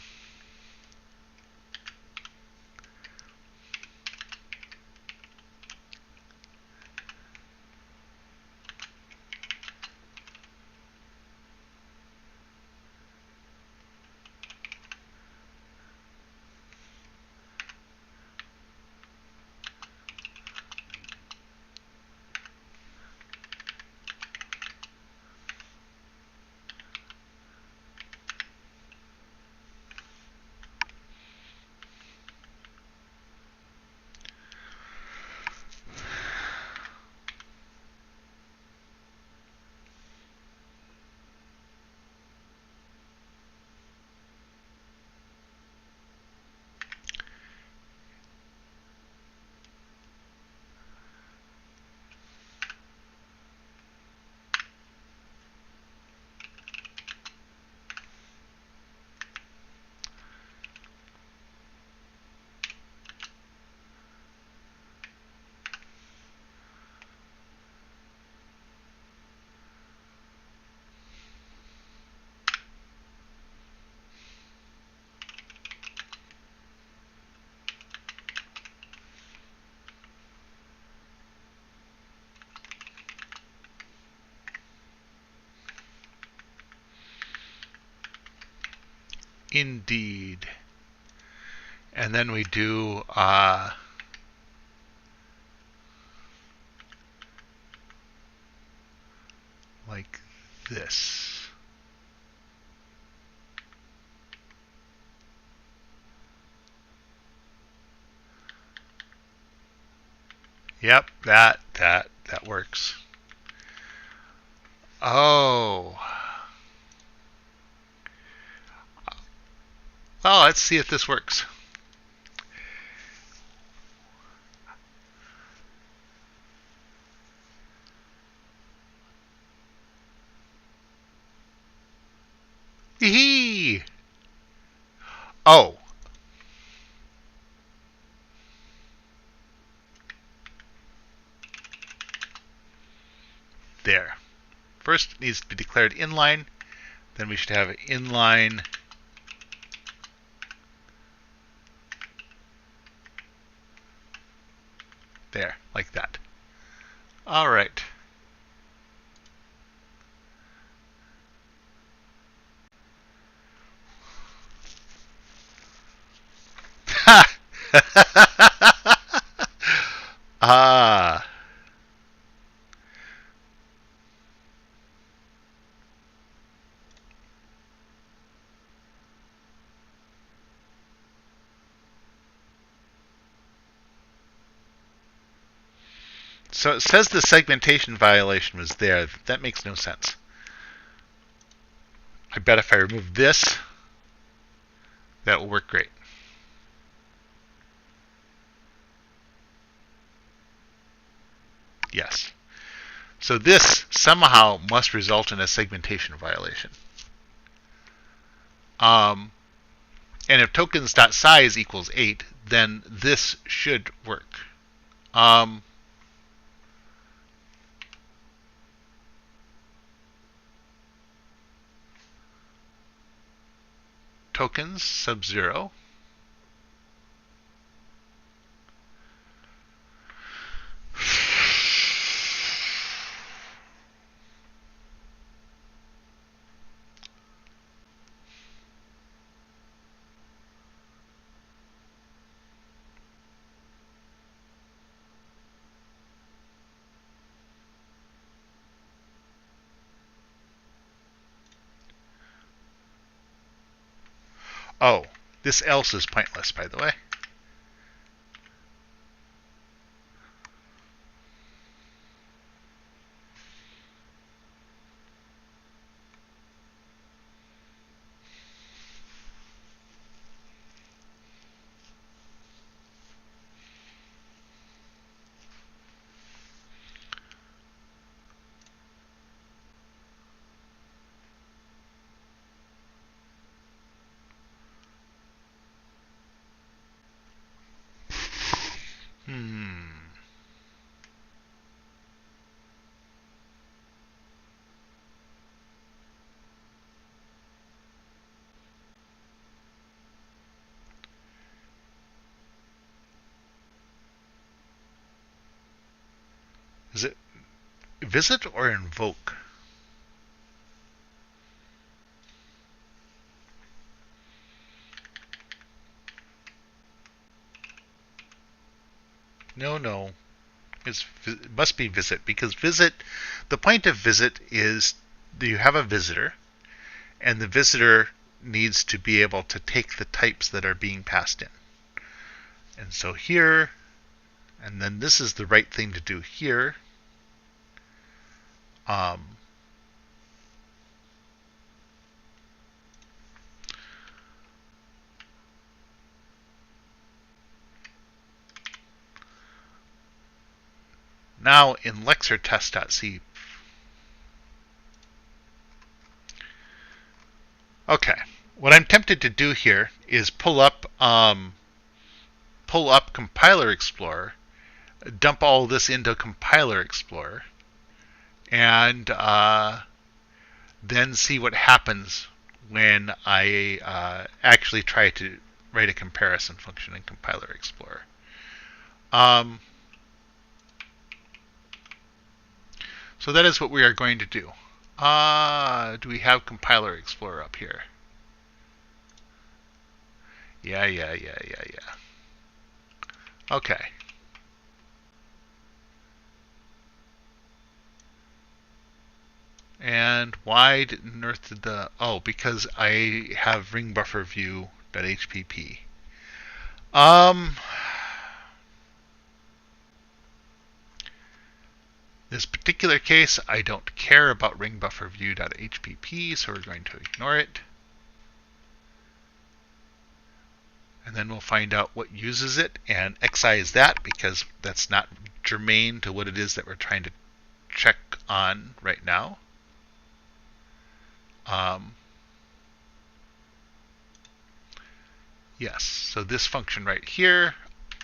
Indeed. And then we do like this. Yep, that works. Oh. Well, let's see if this works. Hee. Oh. There. First it needs to be declared inline. Then we should have an inline there, like that. All right. Ah. So it says the segmentation violation was there. That makes no sense. I bet if I remove this, That will work great. Yes. So this somehow must result in a segmentation violation. Um, and if tokens.size equals 8, then this should work. Tokens sub 0. Oh, this else is pointless, by the way. Is it visit or invoke? No. It must be visit, because visit, the point of visit is you have a visitor, and the visitor needs to be able to take the types that are being passed in. And so here, and then this is the right thing to do here. Now in Lexer test.c. Okay, what I'm tempted to do here is pull up Compiler Explorer, dump all this into Compiler Explorer, and then see what happens when I actually try to write a comparison function in Compiler Explorer. So that is what we are going to do. Do we have Compiler Explorer up here? Yeah. Okay. And why didn't Earth did the... Oh, because I have ring buffer view.hpp. This particular case, I don't care about ring buffer view.hpp, so we're going to ignore it. And then we'll find out what uses it and excise that, because that's not germane to what it is that we're trying to check on right now. Yes, so this function right here,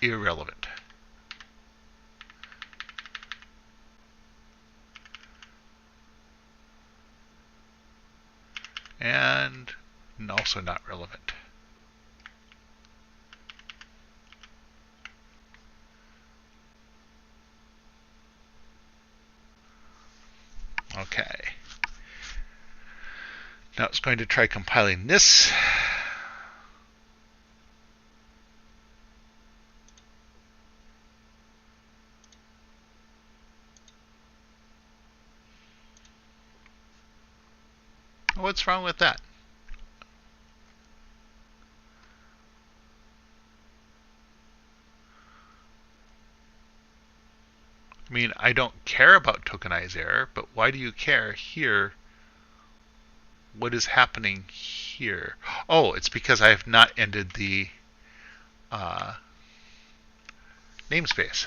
irrelevant. And also not relevant. Okay. Now it's going to try compiling this. What's wrong with that? I mean, I don't care about tokenize error, but why do you care here? what is happening here? Oh, it's because I have not ended the namespace.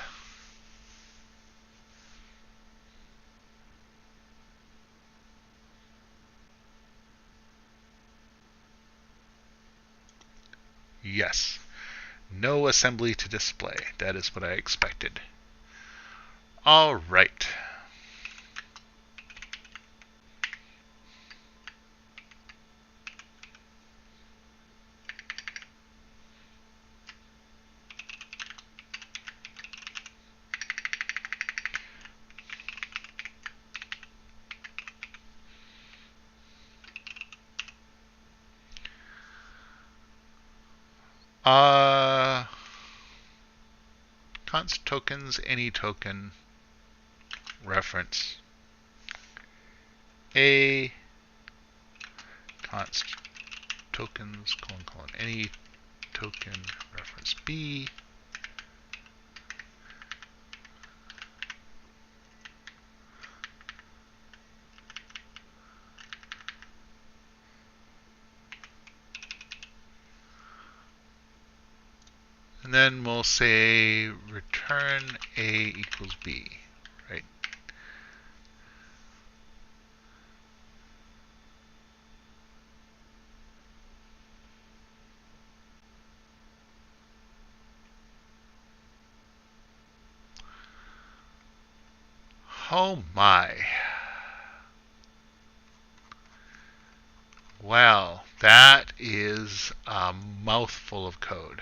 Yes. No assembly to display. That is what I expected. All right. Const tokens, any token, reference A, const tokens, colon, any token, reference B. And then we'll say return A equals B, right? Oh my. Wow, that is a mouthful of code.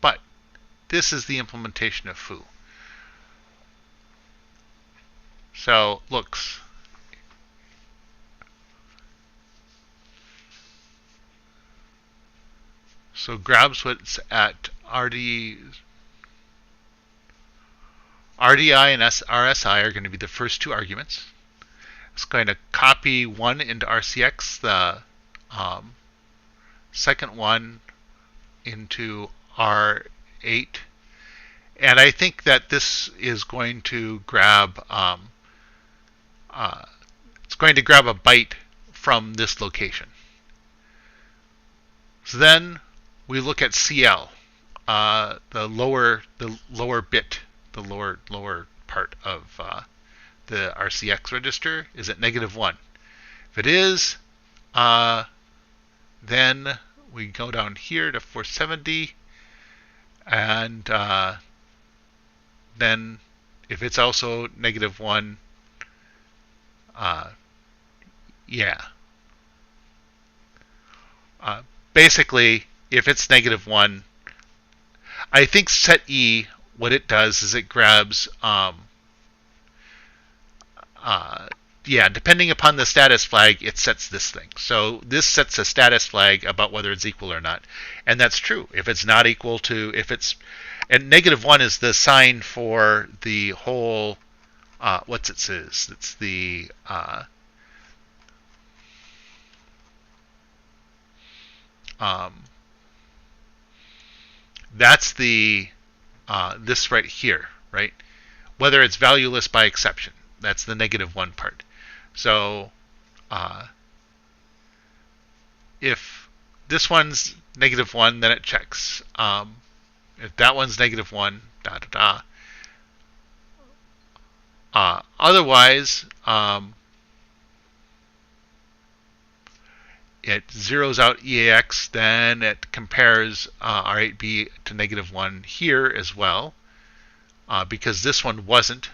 But this is the implementation of foo. So looks. So grabs what's at RDI and RSI are going to be the first two arguments. It's going to copy one into RCX, the second one into R8. And I think that this is going to grab it's going to grab a byte from this location. So then we look at CL, the lower bit, the lower part of the RCX register is at -1. If it is, then we go down here to 470, and then if it's also -1, yeah. Basically, if it's -1, I think set E, what it does is it grabs, depending upon the status flag, it sets this thing. So this sets a status flag about whether it's equal or not. And that's true. If it's not equal to, and -1 is the sign for the whole, what's it says? It's the, that's the, this right here, right? Whether it's valueless by exception. That's the -1 part. So if this one's -1, then it checks. If that one's -1, otherwise, it zeroes out EAX, then it compares R8B to -1 here as well, because this one wasn't.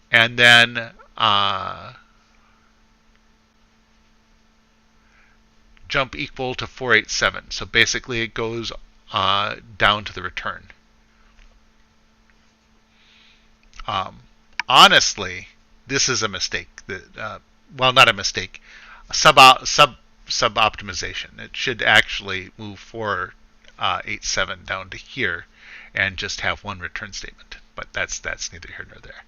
And then jump equal to 487. So basically it goes down to the return. Honestly, this is a mistake. Well, not a mistake. Sub-optimization. It should actually move 487 down to here and just have one return statement. But that's neither here nor there.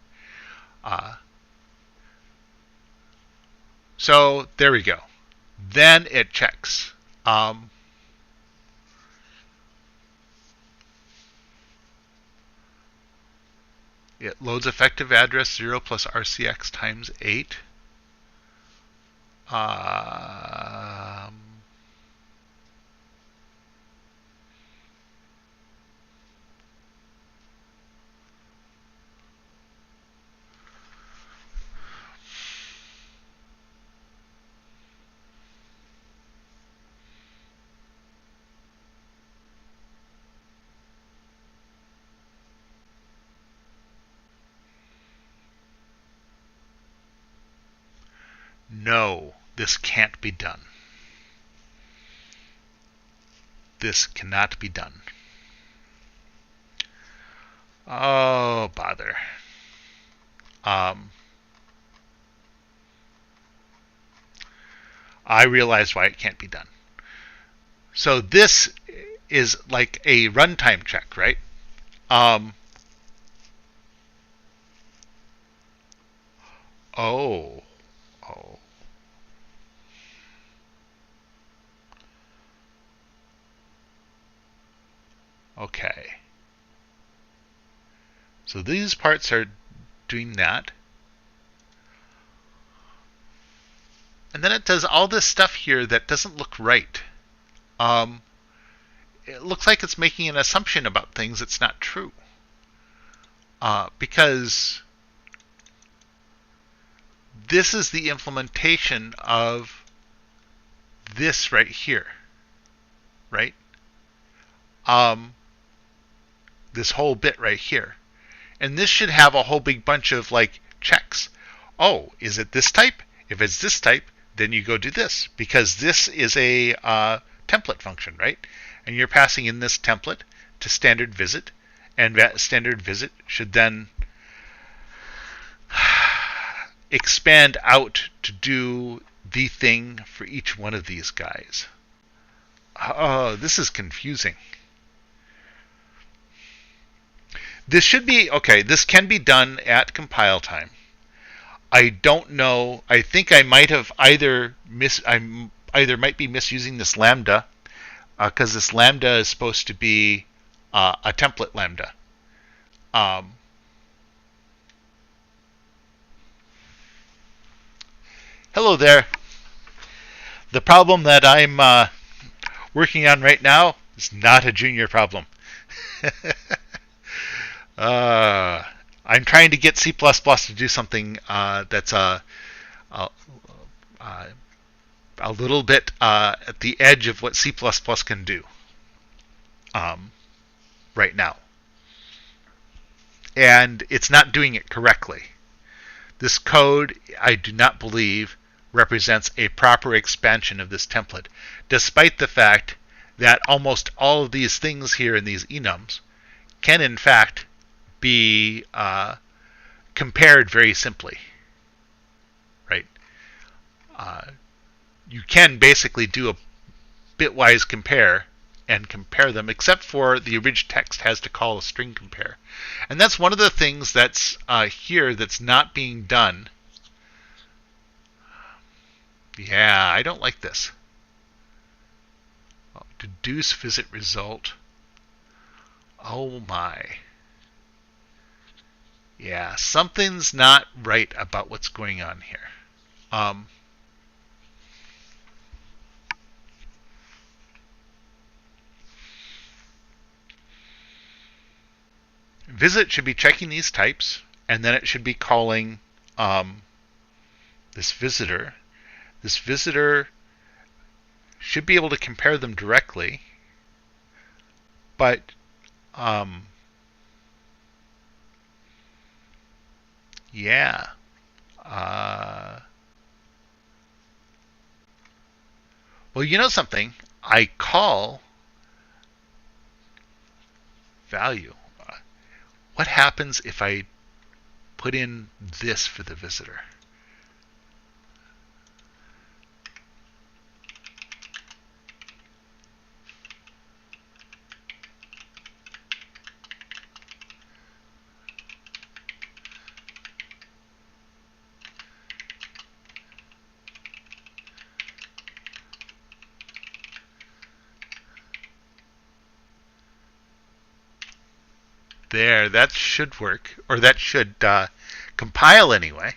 So there we go. Then it checks. It loads effective address 0 plus RCX times 8. No, this can't be done. This cannot be done. Oh, bother. I realized why it can't be done. So this is like a runtime check, right? Oh. Okay. So these parts are doing that. And then it does all this stuff here that doesn't look right. It looks like it's making an assumption about things that's not true. Because this is the implementation of this right here, right? This whole bit right here. And this should have a whole big bunch of like checks. Oh, is it this type? If it's this type, then you go do this, because this is a template function, right? And you're passing in this template to standard visit, and that standard visit should then expand out to do the thing for each one of these guys. Oh, this is confusing. This should be, okay, this can be done at compile time. I don't know. I think I might have either might be misusing this lambda, because this lambda is supposed to be a template lambda. Hello there. The problem that I'm working on right now is not a junior problem. I'm trying to get C++ to do something that's a little bit at the edge of what C++ can do right now. And it's not doing it correctly. This code, I do not believe, represents a proper expansion of this template, despite the fact that almost all of these things here in these enums can in fact be compared very simply, right? You can basically do a bitwise compare and compare them, except for the orig text has to call a string compare. And that's one of the things that's here that's not being done. Yeah, I don't like this. Oh, deduce visit result. Oh my. Yeah, something's not right about what's going on here. Visit should be checking these types, and then it should be calling this visitor. This visitor should be able to compare them directly, but yeah. Well, you know something? I call value. What happens if I put in this for the visitor? There, that should work, or that should compile anyway.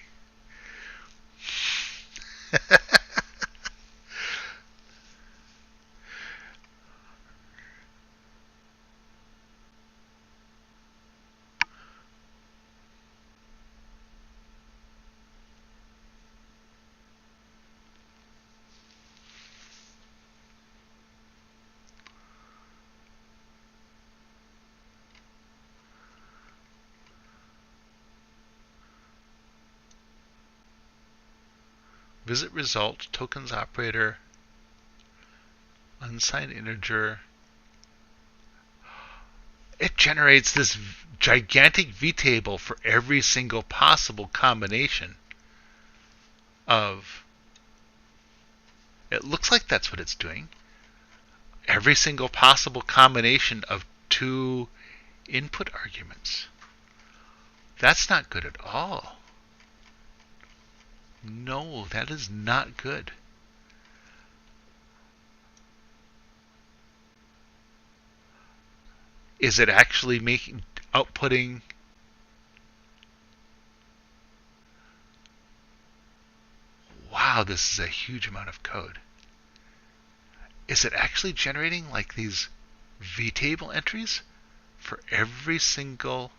Visit result, tokens operator, unsigned integer. It generates this gigantic vtable for every single possible combination of. It looks like that's what it's doing. Every single possible combination of two input arguments. That's not good at all. No, that is not good. Is it actually outputting? Wow, this is a huge amount of code. Is it actually generating like these vtable entries for every single?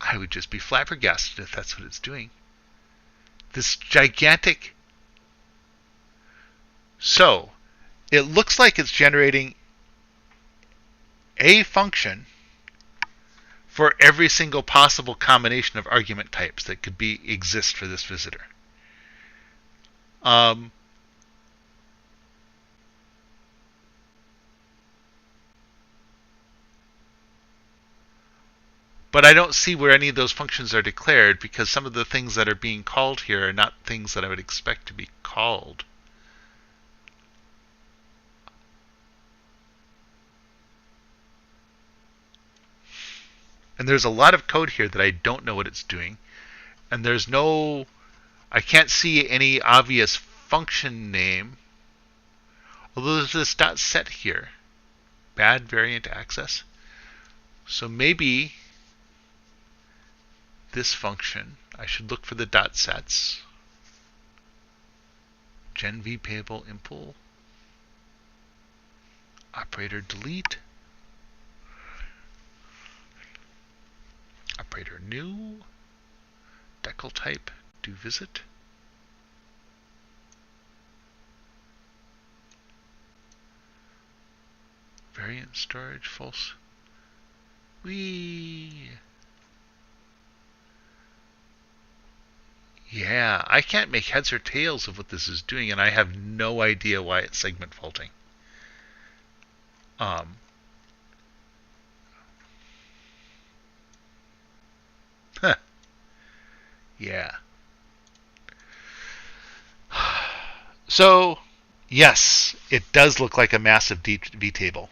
I would just be flabbergasted if that's what it's doing. This gigantic. So, it looks like it's generating a function for every single possible combination of argument types that could exist for this visitor. But I don't see where any of those functions are declared, because some of the things that are being called here are not things that I would expect to be called. And there's a lot of code here that I don't know what it's doing. And there's no, I can't see any obvious function name. Although there's this dot set here. Bad variant access. So maybe this function, I should look for the dot sets. Gen vpayable impl. Operator delete. Operator new. Decal type do visit. Variant storage false. Yeah, I can't make heads or tails of what this is doing, and I have no idea why it's segment faulting. Yeah. So, yes, it does look like a massive vtable.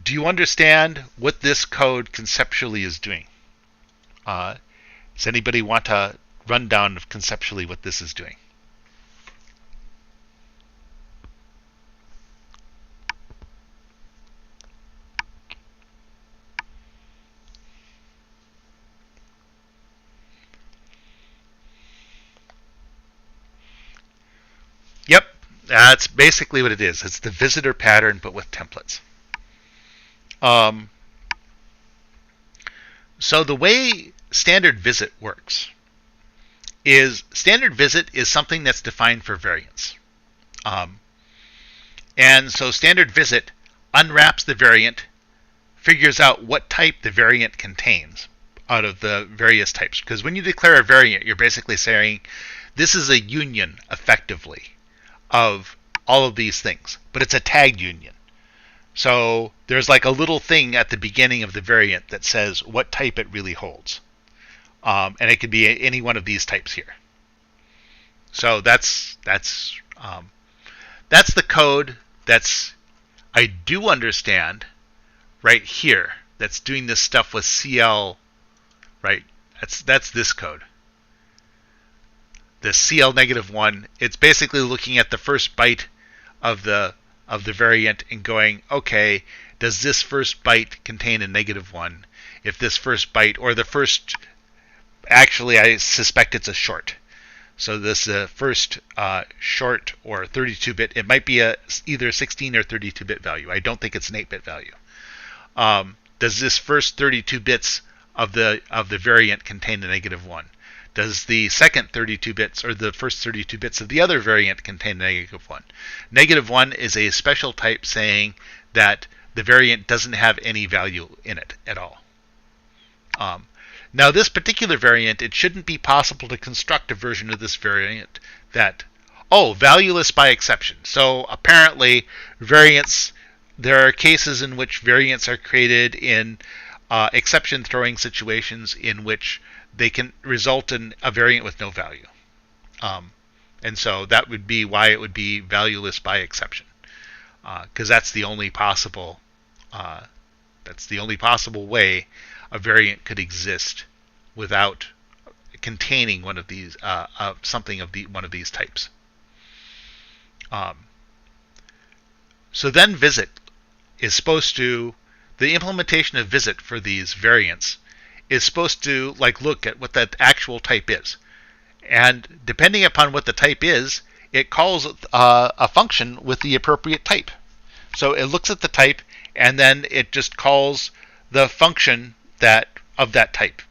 Do you understand what this code conceptually is doing? Does anybody want a rundown of conceptually what this is doing? Yep, that's basically what it is. It's the visitor pattern, but with templates. So the way standard visit works is standard visit is something that's defined for variants. And so standard visit unwraps the variant, figures out what type the variant contains out of the various types. Because when you declare a variant, you're basically saying this is a union, effectively, of all of these things. But it's a tagged union. So there's like a little thing at the beginning of the variant that says what type it really holds. And it could be any one of these types here. So that's the code I do understand right here. That's doing this stuff with CL, right? That's this code. the CL -1, it's basically looking at the first byte of the variant and going, okay, does this first byte contain a -1? If this first byte, or the first, actually I suspect it's a short. So this first short or 32-bit, it might be either 16 or 32-bit value. I don't think it's an 8-bit value. Does this first 32 bits of the variant contain a -1? Does the second 32 bits or the first 32 bits of the other variant contain a -1? -1 is a special type saying that the variant doesn't have any value in it at all. Now this particular variant, it shouldn't be possible to construct a version of this variant that, valueless by exception. So apparently variants, there are cases in which variants are created in exception throwing situations in which they can result in a variant with no value. And so that would be why it would be valueless by exception, because that's the only possible way a variant could exist without containing one of these something of one of these types. So then visit is supposed to, the implementation of visit for these variants is supposed to look at what that actual type is, and depending upon what the type is, it calls a function with the appropriate type. So it looks at the type and then it just calls the function of that type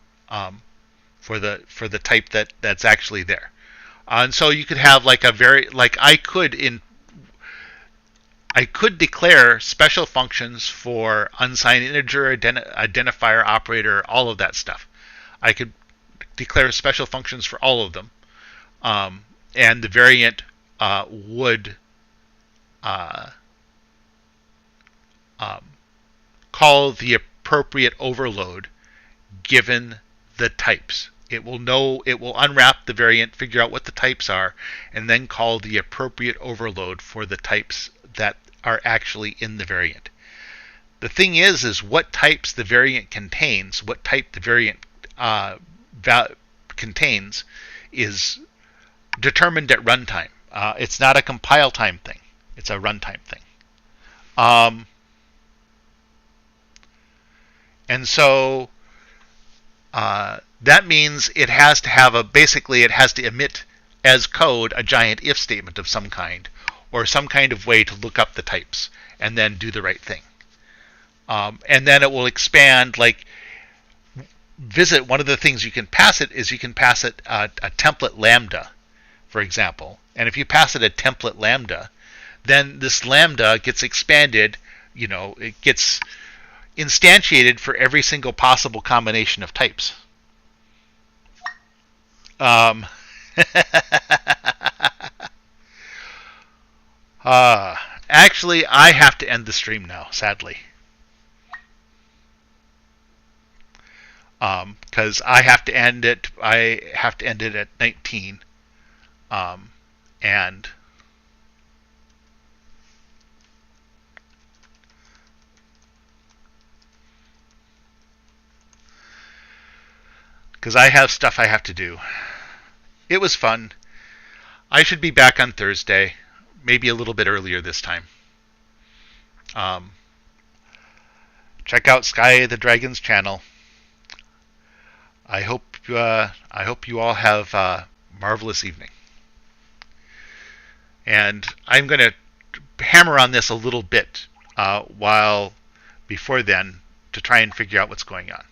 for the type that's actually there. And so you could have I could declare special functions for unsigned integer, identifier, operator, all of that stuff. I could declare special functions for all of them, and the variant would call the appropriate overload given the types. It will unwrap the variant, figure out what the types are, and then call the appropriate overload for the types that are actually in the variant. The thing is what types the variant contains, what type the variant contains, is determined at runtime. It's not a compile time thing. It's a runtime thing. And so that means it has to have it has to emit as code a giant if statement of some kind, or some kind of way to look up the types and then do the right thing. And then it will expand, visit. One of the things you can pass it is you can pass it a template lambda, for example. And if you pass it a template lambda, then this lambda gets expanded, it gets instantiated for every single possible combination of types. Actually, I have to end the stream now, sadly. Because I have to end it. I have to end it at 19. And because I have stuff I have to do. It was fun. I should be back on Thursday, maybe a little bit earlier this time. Check out Sky the Dragon's channel. I hope you all have a marvelous evening. And I'm going to hammer on this a little bit before then to try and figure out what's going on.